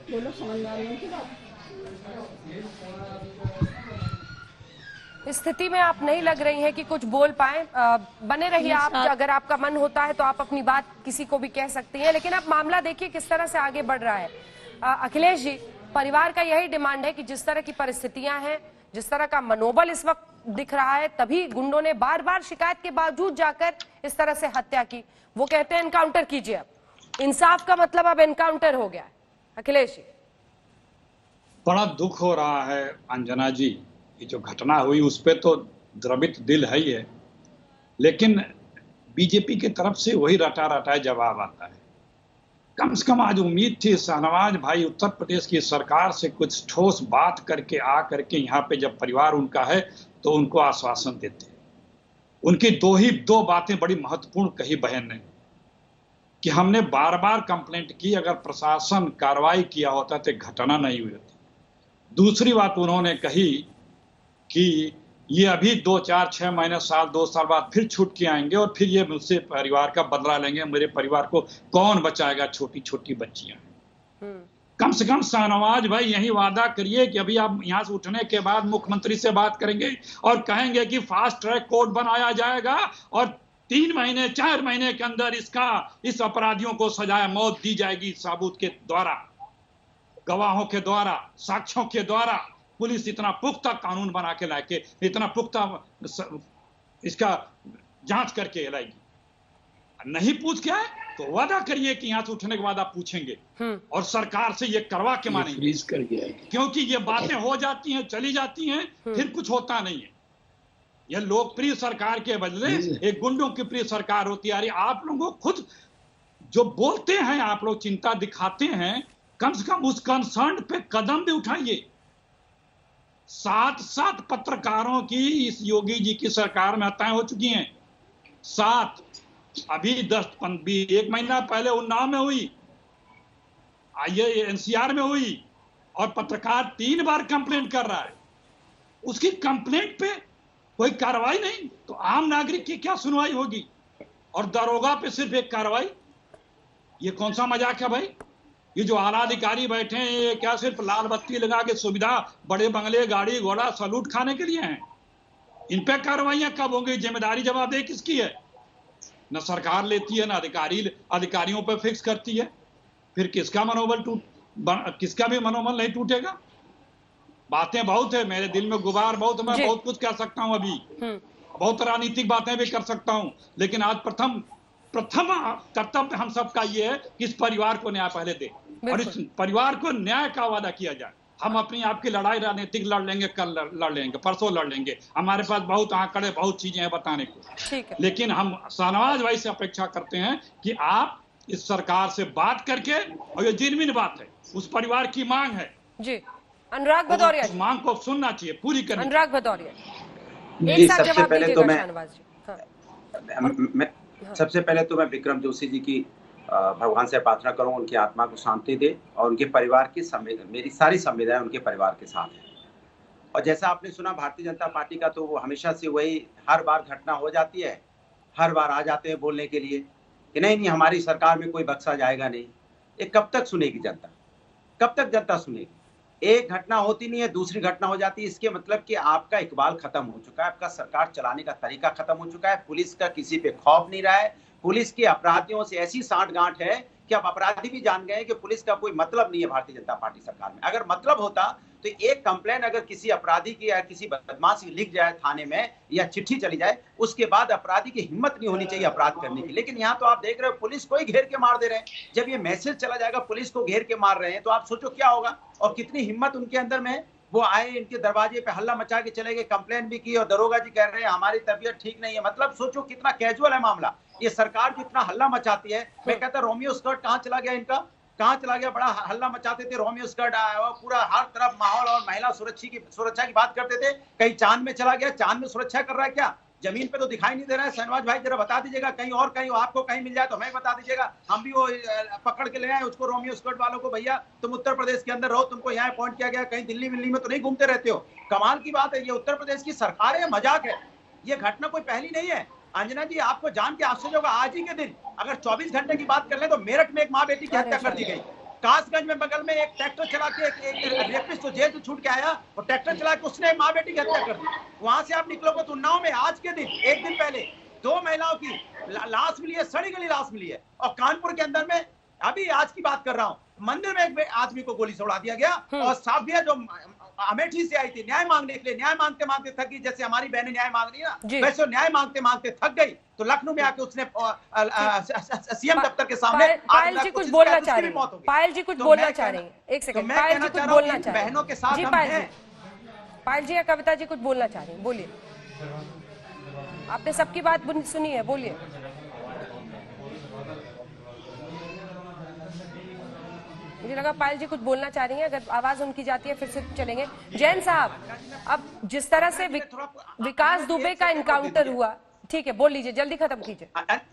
बोलो, समझ में आ रही है उनकी बात? स्थिति में आप नहीं लग रही हैं कि कुछ बोल पाए। बने रहिए आप, अगर आपका मन होता है तो आप अपनी बात किसी को भी कह सकती हैं, लेकिन आप मामला देखिए किस तरह से आगे बढ़ रहा है। अखिलेश जी, परिवार का यही डिमांड है कि जिस तरह की परिस्थितियां हैं, जिस तरह का मनोबल इस वक्त दिख रहा है, तभी गुंडों ने बार बार शिकायत के बावजूद जाकर इस तरह से हत्या की। वो कहते हैं एनकाउंटर कीजिए। अब इंसाफ का मतलब अब एनकाउंटर हो गया है। अखिलेश जी, बड़ा दुख हो रहा है अंजना जी, ये जो घटना हुई उस पे तो द्रवित दिल है ही है, लेकिन बीजेपी की तरफ से वही रटा रटा जवाब आता है। कम से कम आज उम्मीद थी शाहनवाज भाई उत्तर प्रदेश की सरकार से कुछ ठोस बात करके आ करके यहाँ पे जब परिवार उनका है तो उनको आश्वासन देते। उनकी दो बातें बड़ी महत्वपूर्ण कही बहन ने कि हमने बार बार कंप्लेंट की, अगर प्रशासन कार्रवाई किया होता तो घटना नहीं हुई होती। दूसरी बात उन्होंने कही कि ये अभी 2, 4, 6 महीने, साल, 2 साल बाद फिर छूट के आएंगे और फिर ये मुझसे परिवार का बदला लेंगे। मेरे परिवार को कौन बचाएगा? छोटी छोटी बच्चियां। कम से कम शाहनवाज भाई यही वादा करिए कि अभी आप यहाँ से उठने के बाद मुख्यमंत्री से बात करेंगे और कहेंगे कि फास्ट ट्रैक कोर्ट बनाया जाएगा और 3 महीने 4 महीने के अंदर इस अपराधियों को सजाए मौत दी जाएगी, साबूत के द्वारा, गवाहों के द्वारा, साक्ष्यों के द्वारा। पुलिस इतना पुख्ता कानून बना के लाके, इतना पुख्ता इसका जांच करके लाएगी। नहीं पूछ के आए तो वादा करिए कि यहाँ से उठने के बाद आप पूछेंगे और सरकार से ये करवा के मानेंगे, क्योंकि ये बातें हो जाती हैं, चली जाती हैं, फिर कुछ होता नहीं है। यह लोकप्रिय सरकार के बदले एक गुंडों की प्रिय सरकार होती है। आप लोगों को खुद जो बोलते हैं, आप लोग चिंता दिखाते हैं, कम से कम उस कंसर्न पे कदम भी उठाइए। 7 पत्रकारों की इस योगी जी की सरकार में हत्याएं हो चुकी हैं। 7 अभी 1 महीना पहले उन्नाव में हुई, ये एनसीआर में हुई, और पत्रकार 3 बार कंप्लेंट कर रहा है। उसकी कंप्लेंट पे कोई कार्रवाई नहीं, तो आम नागरिक की क्या सुनवाई होगी? और दरोगा पे सिर्फ एक कार्रवाई, ये कौन सा मजाक है भाई? ये जो आला अधिकारी बैठे हैं, ये क्या सिर्फ लाल बत्ती लगा के सुविधा, बड़े बंगले, गाड़ी घोड़ा, सलूट खाने के लिए हैं? इन पे कार्रवाइयां कब होंगी? जिम्मेदारी जवाबदेही किसकी है? न सरकार लेती है, न अधिकारियों पर फिक्स करती है। फिर किसका भी मनोबल नहीं टूटेगा? बातें बहुत है, मेरे दिल में गुबार बहुत है, मैं बहुत कुछ कह सकता हूं, अभी बहुत राजनीतिक बातें भी कर सकता हूं, लेकिन आज प्रथम कर्तव्य हम सबका ये है कि इस परिवार को न्याय पहले दे और इस परिवार को न्याय का वादा किया जाए। हम अपनी आपकी लड़ाई राजनीतिक लड़ लेंगे, कल लड़ लेंगे, परसों लड़ लेंगे, हमारे पास बहुत आंकड़े, बहुत चीजें हैं बताने को, ठीक है। लेकिन हम शाहनवाज भाई से अपेक्षा करते हैं कि आप इस सरकार से बात करके, और ये जेन्युइन बात है, उस परिवार की मांग है जी, अनुराग भदौरिया, उस मांग को सुनना चाहिए, पूरी करनी। अनुराग भदौरिया, सबसे पहले तो मैं विक्रम जोशी जी की भगवान से प्रार्थना करूं, उनकी आत्मा को शांति दे, और उनके परिवार की मेरी सारी संवेदनाएं उनके परिवार के साथ है। और जैसा आपने सुना भारतीय जनता पार्टी का, तो वो हमेशा से वही, हर बार घटना हो जाती है, हर बार आ जाते हैं बोलने के लिए कि नहीं हमारी सरकार में कोई बख्शा जाएगा नहीं। ये कब तक सुनेगी जनता? कब तक जनता सुनेगी? एक घटना होती नहीं है, दूसरी घटना हो जाती है। इसके मतलब कि आपका इकबाल खत्म हो चुका है, आपका सरकार चलाने का तरीका खत्म हो चुका है, पुलिस का किसी पे खौफ नहीं रहा है, पुलिस के अपराधियों से ऐसी सांठगांठ है कि अब अपराधी भी जान गए कि पुलिस का कोई मतलब नहीं है भारतीय जनता पार्टी सरकार में। अगर मतलब होता तो एक कंप्लेन अगर किसी अपराधी की या किसी बदमाश की लिख जाए थाने में, या चिट्ठी चली जाए, उसके बाद अपराधी की हिम्मत नहीं होनी चाहिए अपराध करने की। लेकिन यहाँ तो आप देख रहे हो पुलिस को ही घेर के मार दे रहे हैं। जब ये मैसेज चला जाएगा पुलिस को घेर के मार रहे हैं, तो आप सोचो क्या होगा और कितनी हिम्मत उनके अंदर में। वो आए, इनके दरवाजे पे हल्ला मचा के चले गए, कंप्लेन भी की, और दरोगा जी कह रहे हैं हमारी तबीयत ठीक नहीं है। मतलब सोचो कितना कैजुअल है मामला। ये सरकार जो इतना हल्ला मचाती है, मैं कहता रोमियो स्कर्ट कहाँ चला गया इनका, कहाँ चला गया? बड़ा हल्ला मचाते थे, रोमियो स्कर्ट पूरा हर तरफ माहौल और महिला सुरक्षा की बात करते थे। कहीं चांद में चला गया, चांद में सुरक्षा कर रहा है क्या? जमीन पे तो दिखाई नहीं दे रहा है। शाहनवाज भाई जरा बता दीजिएगा, कहीं और कहीं आपको कहीं मिल जाए तो हमें बता दीजिएगा, हम भी वो पकड़ के ले आए उसको, रोमियो स्कर्ट वालों को। भैया तुम उत्तर प्रदेश के अंदर रहो, तुमको यहाँ अपॉइंट किया गया, कहीं दिल्ली में तो नहीं घूमते रहते हो। कमाल की बात है, ये उत्तर प्रदेश की सरकार है, मजाक है। ये घटना कोई पहली नहीं है। अंजना जी, आपको जान के आश्चर्य होगा, आज ही के दिन अगर 24 घंटे की बात कर ले तो मेरठ में एक माँ बेटी की हत्या कर दी गई। कासगंज में बगल में एक ट्रैक्टर चला के एक रेपिस्ट तो जेल से छूट के आया, और ट्रैक्टर चला के उसने माँ बेटी की हत्या कर दी। वहां से आप निकलोगे तो उन्नाव में आज के दिन, एक दिन पहले 2 महिलाओं की लाश मिली है, सड़ी गली लाश मिली है। और कानपुर के अंदर में अभी आज की बात कर रहा हूँ, मंदिर में एक आदमी को गोली से उड़ा दिया गया। और साफिया जो अमेठी से आई थी न्याय मांगने के लिए, न्याय मांगते मांगते थक गई, जैसे हमारी बहनें न्याय मांग रही है ना, वैसे न्याय मांगते मांगते थक गई, तो लखनऊ में आके उसने सीएम दफ्तर के सामने पायल जी कुछ बोलना चाह रही हैं, पायल जी कुछ बोलना चाह रही हैं, एक सेकंड, पायल जी कुछ बोलना चाह रही हैं, बहनों के साथ जी पायल जी या कविता जी कुछ बोलना चाह रही हैं, बोलिए। आपने सबकी बात सुनी है, बोलिए। मुझे लगा पायल जी कुछ बोलना चाह रही हैं, अगर आवाज उनकी जाती है फिर से चलेंगे। जैन साहब, अब जिस तरह से विकास दुबे का इनकाउंटर हुआ, ठीक है, बोल लीजिए, जल्दी खत्म कीजिए।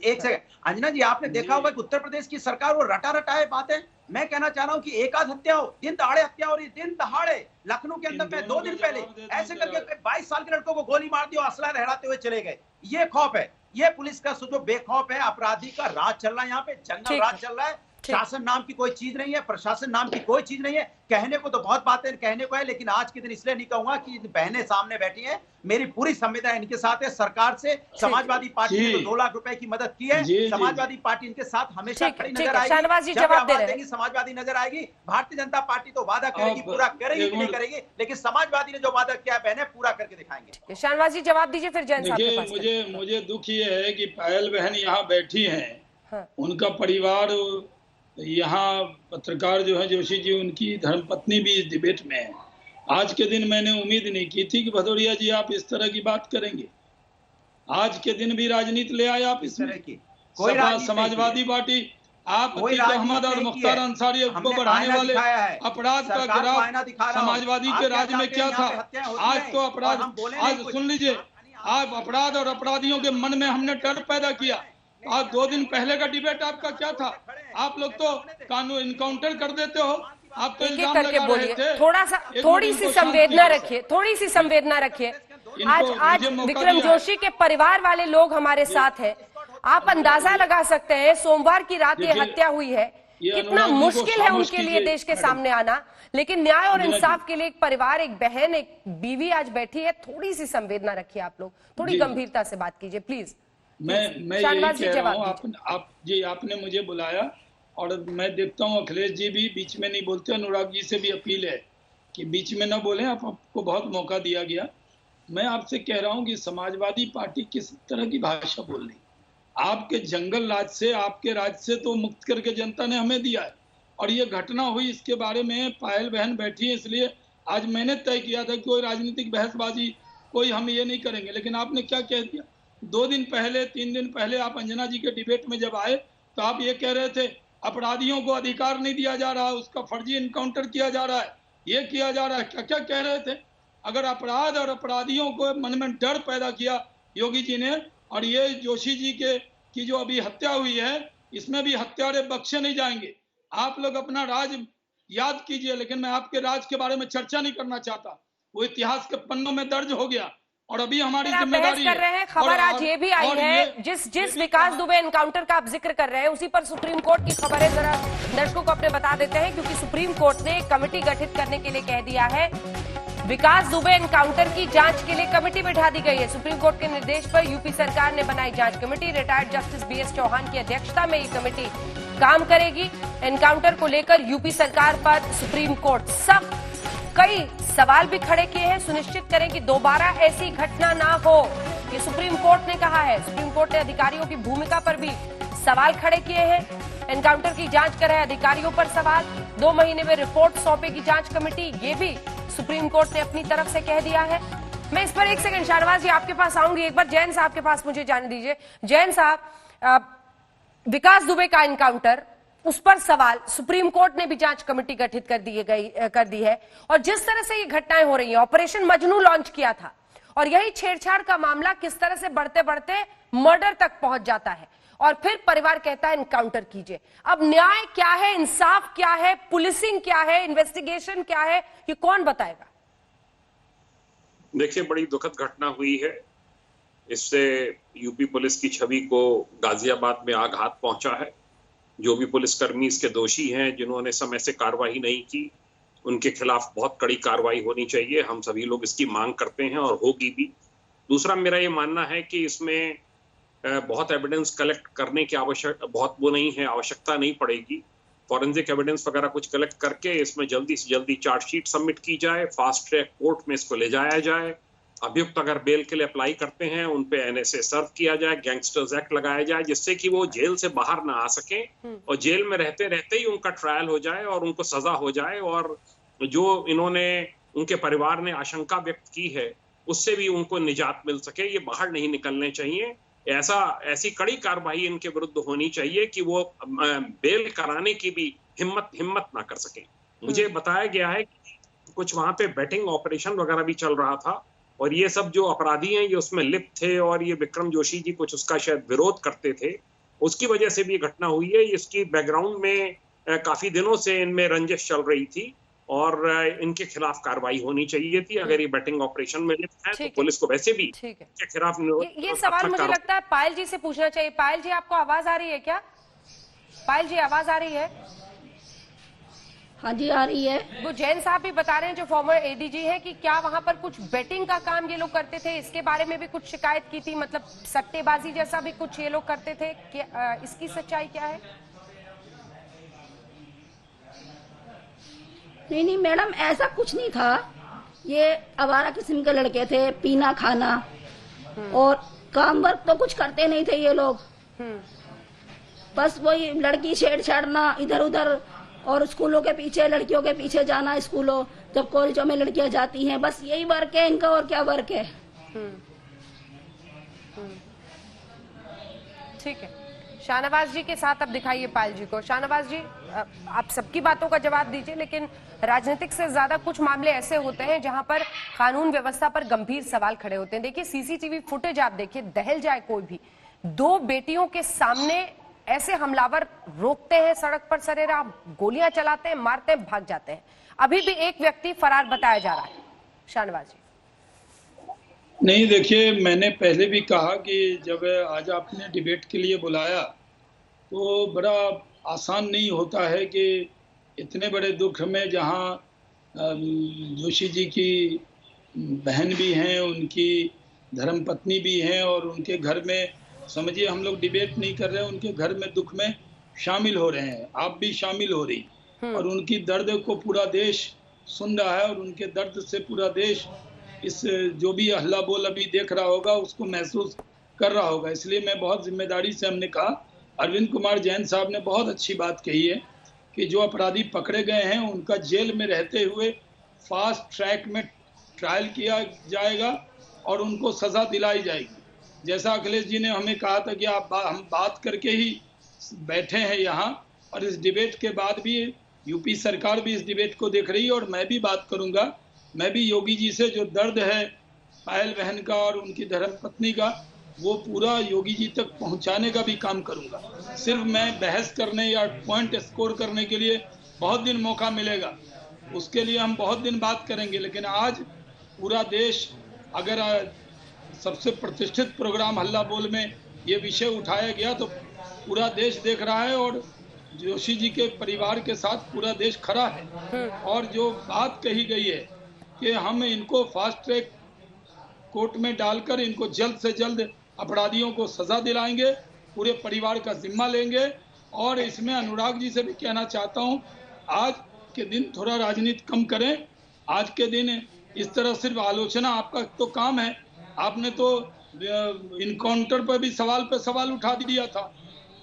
एक सेकंड, अंजना जी, आपने देखा होगा कि उत्तर प्रदेश की सरकार वो रटा रटाए बातें। मैं कहना चाह रहा हूँ कि एक आध हत्या हो, दिन दहाड़े हत्या हो रही, दिन दहाड़े लखनऊ के अंदर में 2 दिन पहले ऐसे करके 22 साल के लड़कों को गोली मार दी और असला लहराते हुए चले गए। ये खौफ है, ये पुलिस का जो बेखौफ है, अपराधी का राज चल रहा है, यहाँ पे जंगल राज चल रहा है। शासन नाम की कोई चीज नहीं है, प्रशासन नाम की कोई चीज नहीं है। कहने को तो बहुत बातें कहने को है, लेकिन आज के दिन इसलिए नहीं कहूंगा कि बहनें सामने बैठी हैं, मेरी पूरी संवेदना इनके साथ है। सरकार से समाजवादी पार्टी ने तो 2 लाख रुपए की मदद की है, समाजवादी पार्टी इनके साथ हमेशा खड़ी नजर आएगी। शाहनवाज जी जब जवाब दे आवाज रहे हैं। देंगी समाजवादी नजर आएगी। भारतीय जनता पार्टी तो वादा करेगी, पूरा करेगी कि नहीं करेगी, लेकिन समाजवादी ने जो वादा किया है बहनें पूरा करके दिखाएंगे। शाहनवाज जी जवाब दीजिए, फिर जैन साहब के पास। मुझे दुख ये है कि पायल बहन यहाँ बैठी हैं, उनका परिवार यहाँ पत्रकार जो है जोशी जी, उनकी धर्मपत्नी भी इस डिबेट में है। आज के दिन मैंने उम्मीद नहीं की थी कि भदौरिया जी आप इस तरह की बात करेंगे। आज के दिन भी राजनीति ले आए आप इसमें। कोई समाजवादी पार्टी आप अहमद और मुख्तार अंसारी को बढ़ाने वाले अपराध का ग्राफ समाजवादी के राज में क्या था? आज तो अपराध, आज सुन लीजिए, आप अपराध और अपराधियों के मन में हमने डर पैदा किया। आज 2 दिन पहले का डिबेट आपका क्या था? आप लोग तो कानून इनकाउंटर कर देते हो, आप तो इल्जाम लगा रहे थे। थोड़ी सी संवेदना रखिए, थोड़ी सी संवेदना रखिए। आज विक्रम जोशी के परिवार वाले लोग हमारे साथ हैं। आप अंदाजा लगा सकते हैं सोमवार की रात ये हत्या हुई है, कितना मुश्किल है उनके लिए देश के सामने आना। लेकिन न्याय और इंसाफ के लिए एक परिवार, एक बहन, एक बीवी आज बैठी है। थोड़ी सी संवेदना रखिए आप लोग, थोड़ी गंभीरता से बात कीजिए प्लीज। मैं यही कह रहा हूँ, आपने मुझे बुलाया और मैं देखता हूँ अखिलेश जी भी बीच में नहीं बोलते। अनुराग जी से भी अपील है कि बीच में ना बोलें, आपको बहुत मौका दिया गया। मैं आपसे कह रहा हूँ कि समाजवादी पार्टी किस तरह की भाषा बोल रही। आपके जंगल राज से, आपके राज से तो मुक्त करके जनता ने हमें दिया है, और ये घटना हुई इसके बारे में पायल बहन बैठी है। इसलिए आज मैंने तय किया था कि कोई राजनीतिक बहसबाजी कोई हम ये नहीं करेंगे। लेकिन आपने क्या कह दिया? 2 दिन पहले, 3 दिन पहले आप अंजना जी के डिबेट में जब आए तो आप ये कह रहे थे अपराधियों को अधिकार नहीं दिया जा रहा, उसका फर्जी इनकाउंटर किया जा रहा है, ये किया जा रहा है। क्या क्या कह रहे थे? अगर अपराध और अपराधियों को मन में डर पैदा किया योगी जी ने, और ये जोशी जी की जो अभी हत्या हुई है, इसमें भी हत्यारे बख्शे नहीं जाएंगे। आप लोग अपना राज याद कीजिए, लेकिन मैं आपके राज के बारे में चर्चा नहीं करना चाहता। वो इतिहास के पन्नों में दर्ज हो गया और अभी हमारी जिम्मेदारी कर रहे हैं। खबर आज ये भी आई है, जिस विकास दुबे एनकाउंटर का आप जिक्र कर रहे हैं, उसी पर सुप्रीम कोर्ट की खबर है। जरा दर्शकों को अपने बता देते हैं, क्योंकि सुप्रीम कोर्ट ने एक कमेटी गठित करने के लिए कह दिया है। विकास दुबे एनकाउंटर की जांच के लिए कमेटी बिठा दी गई है। सुप्रीम कोर्ट के निर्देश पर यूपी सरकार ने बनाई जांच committee. Retired justice BS Chauhan की अध्यक्षता में ये कमेटी काम करेगी। एनकाउंटर को लेकर यूपी सरकार पर सुप्रीम कोर्ट सख्त कई सवाल भी खड़े किए हैं। सुनिश्चित करें कि दोबारा ऐसी घटना ना हो, ये सुप्रीम कोर्ट ने कहा है। सुप्रीम कोर्ट ने अधिकारियों की भूमिका पर भी सवाल खड़े किए हैं। एनकाउंटर की जांच कर रहे अधिकारियों पर सवाल। 2 महीने में रिपोर्ट सौंपेगी जांच कमेटी, ये भी सुप्रीम कोर्ट ने अपनी तरफ से कह दिया है। मैं इस पर 1 सेकंड शाहनवाज जी आपके पास आऊंगी। एक बार जैन साहब के पास मुझे जाने दीजिए। जैन साहब, विकास दुबे का एनकाउंटर, उस पर सवाल, सुप्रीम कोर्ट ने भी जांच कमेटी गठित कर दी है। और जिस तरह से ये घटनाएं हो रही हैं, ऑपरेशन मजनू लॉन्च किया था और यही छेड़छाड़ का मामला किस तरह से बढ़ते बढ़ते मर्डर तक पहुंच जाता है, और फिर परिवार कहता है एनकाउंटर कीजिए। अब न्याय क्या है, इंसाफ क्या है, पुलिसिंग क्या है, इन्वेस्टिगेशन क्या है, ये कौन बताएगा? देखिए, बड़ी दुखद घटना हुई है। इससे यूपी पुलिस की छवि को गाजियाबाद में आघात पहुंचा है। जो भी पुलिसकर्मी इसके दोषी हैं, जिन्होंने समय से कार्रवाई नहीं की, उनके खिलाफ बहुत कड़ी कार्रवाई होनी चाहिए। हम सभी लोग इसकी मांग करते हैं और होगी भी। दूसरा, मेरा ये मानना है कि इसमें बहुत एविडेंस कलेक्ट करने की आवश्यकता नहीं पड़ेगी। फॉरेंसिक एविडेंस वगैरह कुछ कलेक्ट करके इसमें जल्दी से जल्दी चार्जशीट सबमिट की जाए, फास्ट ट्रैक कोर्ट में इसको ले जाया जाए। अभियुक्त अगर बेल के लिए अप्लाई करते हैं, उन पे NSA सर्व किया जाए, गैंगस्टर्स एक्ट लगाया जाए, जिससे कि वो जेल से बाहर ना आ सके और जेल में रहते रहते ही उनका ट्रायल हो जाए और उनको सजा हो जाए। और जो इन्होंने, उनके परिवार ने आशंका व्यक्त की है, उससे भी उनको निजात मिल सके। ये बाहर नहीं निकलने चाहिए। ऐसी कड़ी कार्रवाई इनके विरुद्ध होनी चाहिए कि वो बेल कराने की भी हिम्मत ना कर सके। मुझे बताया गया है कि कुछ वहां पे बेटिंग ऑपरेशन वगैरह भी चल रहा था और ये सब जो अपराधी हैं ये उसमें लिप्त थे, और ये विक्रम जोशी जी कुछ उसका शायद विरोध करते थे, उसकी वजह से भी घटना हुई है। इसकी बैकग्राउंड में काफी दिनों से इनमें रंजिश चल रही थी और इनके खिलाफ कार्रवाई होनी चाहिए थी। अगर ये बैटिंग ऑपरेशन में लिप्त है तो पुलिस को वैसे भी इनके खिलाफ ये सवाल मुझे लगता है पायल जी से पूछना चाहिए। पायल जी, आपको आवाज आ रही है क्या? पायल जी आवाज आ रही है? हाँ जी आ रही है। वो जैन साहब भी बता रहे हैं जो फॉर्मर एडीजी है कि क्या वहां पर कुछ बेटिंग का काम ये लोग करते थे, इसके बारे में भी कुछ शिकायत की थी, मतलब सट्टेबाजी जैसा भी कुछ ये लोग करते थे, क्या इसकी सच्चाई क्या है? नहीं मैडम ऐसा कुछ नहीं था, ये आवारा किस्म के लड़के थे, पीना खाना और काम वर्क तो कुछ करते नहीं थे ये लोग, बस वही लड़की छेड़छाड़ना इधर उधर और स्कूलों के पीछे, लड़कियों के पीछे जाना, स्कूलों जब कॉलेजों में लड़कियां जाती हैं, बस यही वर्क है इनका, और क्या वर्क है। ठीक है, शाहनवाज जी के साथ अब दिखाइए पायल जी को। शाहनवाज जी आप सबकी बातों का जवाब दीजिए, लेकिन राजनीतिक से ज्यादा कुछ मामले ऐसे होते हैं जहां पर कानून व्यवस्था पर गंभीर सवाल खड़े होते हैं। देखिए सीसीटीवी फुटेज आप देखिए, दहल जाए कोई भी, 2 बेटियों के सामने ऐसे हमलावर रोकते हैं सड़क पर सरेराम, गोलियां चलाते हैं, मारते हैं, भाग जाते हैं। अभी भी एक व्यक्ति फरार बताया जा रहा है। शाहनवाज जी। नहीं देखिए, मैंने पहले भी कहा कि जब आज आपने डिबेट के लिए बुलाया तो बड़ा आसान नहीं होता है कि इतने बड़े दुख में, जहां जोशी जी की बहन भी हैं, उनकी धर्मपत्नी भी हैं और उनके घर में, समझिए हम लोग डिबेट नहीं कर रहे हैं, उनके घर में दुख में शामिल हो रहे हैं, आप भी शामिल हो रही, और उनकी दर्द को पूरा देश सुन रहा है और उनके दर्द से पूरा देश इस जो भी हल्ला बोल अभी देख रहा होगा उसको महसूस कर रहा होगा। इसलिए मैं बहुत जिम्मेदारी से, हमने कहा, अरविंद कुमार जैन साहब ने बहुत अच्छी बात कही है कि जो अपराधी पकड़े गए हैं उनका जेल में रहते हुए फास्ट ट्रैक में ट्रायल किया जाएगा और उनको सजा दिलाई जाएगी। जैसा अखिलेश जी ने हमें कहा था कि हम बात करके ही बैठे हैं यहाँ, और इस डिबेट के बाद भी यूपी सरकार भी इस डिबेट को देख रही है और मैं भी बात करूँगा। मैं भी योगी जी से जो दर्द है पायल बहन का और उनकी धर्मपत्नी का, वो पूरा योगी जी तक पहुंचाने का भी काम करूंगा। सिर्फ मैं बहस करने या पॉइंट स्कोर करने के लिए बहुत दिन मौका मिलेगा, उसके लिए हम बहुत दिन बात करेंगे, लेकिन आज पूरा देश, अगर सबसे प्रतिष्ठित प्रोग्राम हल्ला बोल में ये विषय उठाया गया तो पूरा देश देख रहा है और जोशी जी के परिवार के साथ पूरा देश खड़ा है। और जो बात कही गई है कि हम इनको फास्ट ट्रैक कोर्ट में डालकर इनको जल्द से जल्द अपराधियों को सजा दिलाएंगे, पूरे परिवार का जिम्मा लेंगे। और इसमें अनुराग जी से भी कहना चाहता हूं, आज के दिन थोड़ा राजनीति कम करें। आज के दिन इस तरह सिर्फ आलोचना, आपका तो काम है, आपने तो इनकाउंटर पर भी सवाल पे सवाल उठा दिया था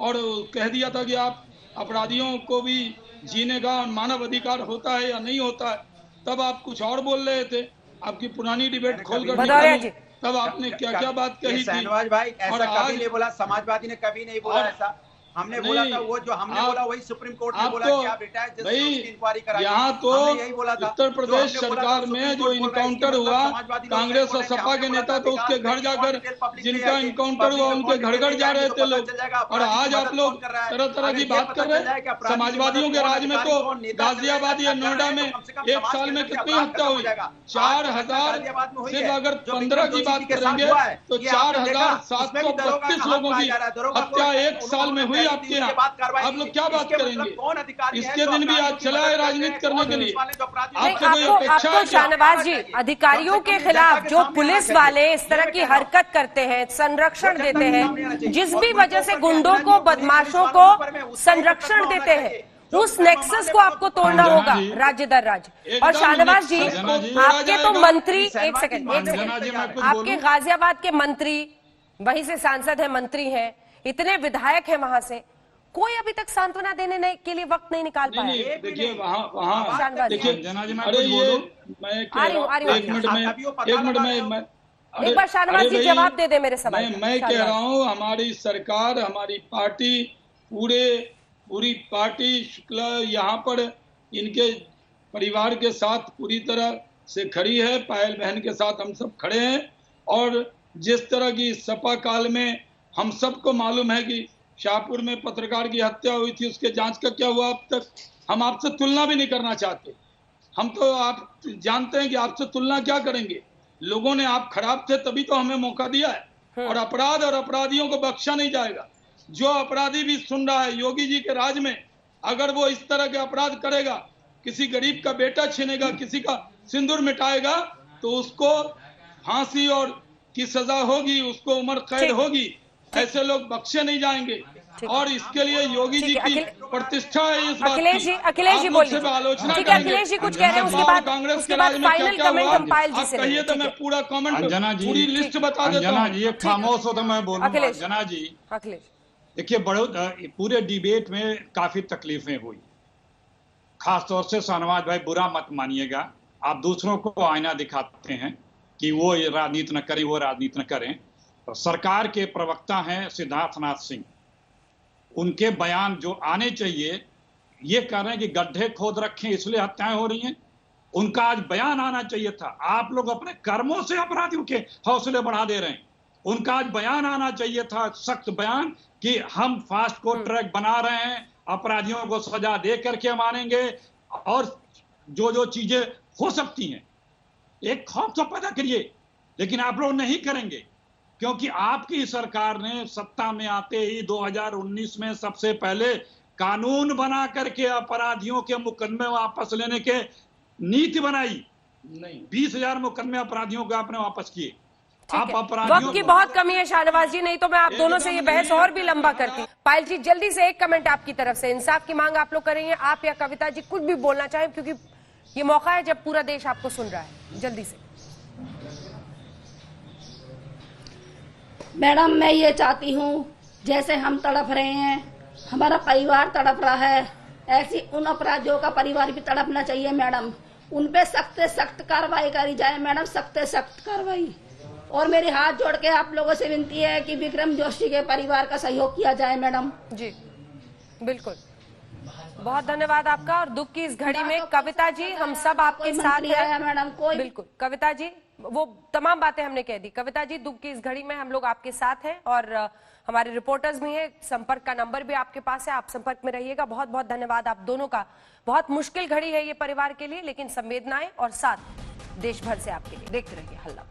और कह दिया था कि आप अपराधियों को भी जीने का मानव अधिकार होता है या नहीं होता है। तब आप कुछ और बोल रहे थे, आपकी पुरानी डिबेट खोलकर निकाली, तब आपने क्या क्या बात कही थी। शहनवाज भाई ऐसा कभी नहीं बोला, समाजवादी ने कभी नहीं बोला ऐसा। हमने बोला था, वो जो हमने बोला वही सुप्रीम कोर्ट ने बोला कि आप रिटायर जज से इंक्वायरी कराइए। यहाँ तो यही बोला था। उत्तर प्रदेश सरकार में जो इनकाउंटर हुआ, कांग्रेस और सपा के नेता तो उसके घर जाकर, जिनका इनकाउंटर हुआ उनके घर घर जा रहे थे लोग, और आज आप लोग तरह तरह की बात कर रहे हैं। समाजवादियों के राज में तो गाजियाबाद या नोएडा में एक साल में कितनी हत्या हुई? 4000। सिर्फ अगर 15 की बात करेंगे तो 4732 लोगों की हत्या एक साल में हुई आपके यहाँ। आप लोग क्या बात करेंगे? इसके दिन भी आज चला है राजनीति करने के लिए। आपको शाहनवाज जी, अधिकारियों के खिलाफ जो पुलिस वाले इस तरह की हरकत करते हैं, संरक्षण देते हैं, जिस भी वजह से गुंडों को, बदमाशों को संरक्षण देते हैं, उस नेक्सस को आपको तोड़ना होगा राज्य दर राज्य। और शाहनवाज जी, आपके तो मंत्री, एक सेकंड, आपके गाजियाबाद के मंत्री, वहीं से सांसद है, मंत्री हैं, इतने विधायक हैं वहां से, कोई अभी तक सांत्वना देने के लिए वक्त नहीं निकाल पाया। देखिए वहाँ देखिए, अरे ये मैं कह रहा हूँ, एक मिनट में एक बार शाहनवाज जी जवाब दे दे मेरे सवाल। मैं कह रहा हूँ, हमारी सरकार, हमारी पार्टी, पूरी पार्टी शुक्ला यहाँ पर इनके परिवार के साथ पूरी तरह से खड़ी है। पायल बहन के साथ हम सब खड़े हैं। और जिस तरह की सपा काल में हम सबको मालूम है कि शाहपुर में पत्रकार की हत्या हुई थी, उसके जांच का क्या हुआ अब तक, हम आपसे तुलना भी नहीं करना चाहते। हम तो, आप जानते हैं कि आपसे तुलना क्या करेंगे। लोगों ने, आप खराब थे तभी तो हमें मौका दिया है, और अपराध और अपराधियों को बख्शा नहीं जाएगा। जो अपराधी भी सुन रहा है, योगी जी के राज में अगर वो इस तरह के अपराध करेगा, किसी गरीब का बेटा छीनेगा, किसी का सिंदूर मिटाएगा, तो उसको फांसी और की सजा होगी, उसको उम्र कैद होगी। ऐसे लोग बख्शे नहीं जाएंगे और इसके लिए योगी जी की प्रतिष्ठा है इस बात की। अखिलेश जी बोलिए। आलोचना ठीक है, अखिलेश जी कुछ कह रहे हैं, उसके बाद कांग्रेस के राज में क्या क्या हुआ आप कहिए तो मैं पूरा कमेंट पूरी लिस्ट बता देता हूँ। जी खामोश हो तो मैं बोलूँगा। अंजना जी देखिए, पूरे डिबेट में काफी तकलीफें हुई, खासतौर से शाहनवाज भाई बुरा मत मानिएगा, आप दूसरों को आईना दिखाते हैं कि वो ये राजनीति न करें, वो राजनीति न करें। तो सरकार के प्रवक्ता हैं सिद्धार्थनाथ सिंह, उनके बयान जो आने चाहिए, ये कह रहे हैं कि गड्ढे खोद रखे इसलिए हत्याएं हो रही हैं, उनका आज बयान आना चाहिए था। आप लोग अपने कर्मों से अपराधियों के हौसले बढ़ा दे रहे हैं। उनका आज बयान आना चाहिए था, सख्त बयान, कि हम फास्ट कोर्ट ट्रैक बना रहे हैं, अपराधियों को सजा दे करके मानेंगे और जो जो चीजें हो सकती हैं, एक खौफ तो पैदा करिए। लेकिन आप लोग नहीं करेंगे, क्योंकि आपकी सरकार ने सत्ता में आते ही 2019 में सबसे पहले कानून बना करके अपराधियों के मुकदमे वापस लेने के नीति बनाई। नहीं, 20,000 मुकदमे अपराधियों को आपने वापस किए। आप अपराधियों वक्त की बहुत कमी है शाहनवाज जी, नहीं तो मैं आप दोनों से ये बहस और भी लंबा करती। पायल जी जल्दी से एक कमेंट आपकी तरफ से, इंसाफ की मांग आप लोग करेंगे, आप या कविता जी कुछ भी बोलना चाहें, क्योंकि ये मौका है जब पूरा देश आपको सुन रहा है, जल्दी से। मैडम मैं ये चाहती हूँ, जैसे हम तड़प रहे हैं, हमारा परिवार तड़प रहा है, ऐसी उन अपराधियों का परिवार भी तड़पना चाहिए मैडम। उन पे सख्त से सख्त कार्रवाई करी जाए मैडम, सख्त से सख्त कार्रवाई। और मेरे हाथ जोड़ के आप लोगों से विनती है कि विक्रम जोशी के परिवार का सहयोग किया जाए मैडम। जी बिल्कुल, बहुत धन्यवाद आपका। और दुख की इस घड़ी में कविता जी हम सब आपके साथ हैं मैडम। कोई बिल्कुल कविता जी, वो तमाम बातें हमने कह दी। कविता जी दुख की इस घड़ी में हम लोग आपके साथ हैं और हमारे रिपोर्टर्स भी हैं, संपर्क का नंबर भी आपके पास है, आप संपर्क में रहिएगा। बहुत बहुत धन्यवाद आप दोनों का। बहुत मुश्किल घड़ी है ये परिवार के लिए, लेकिन संवेदनाएं और साथ देश भर से आपके लिए। देखते रहिए हल्ला।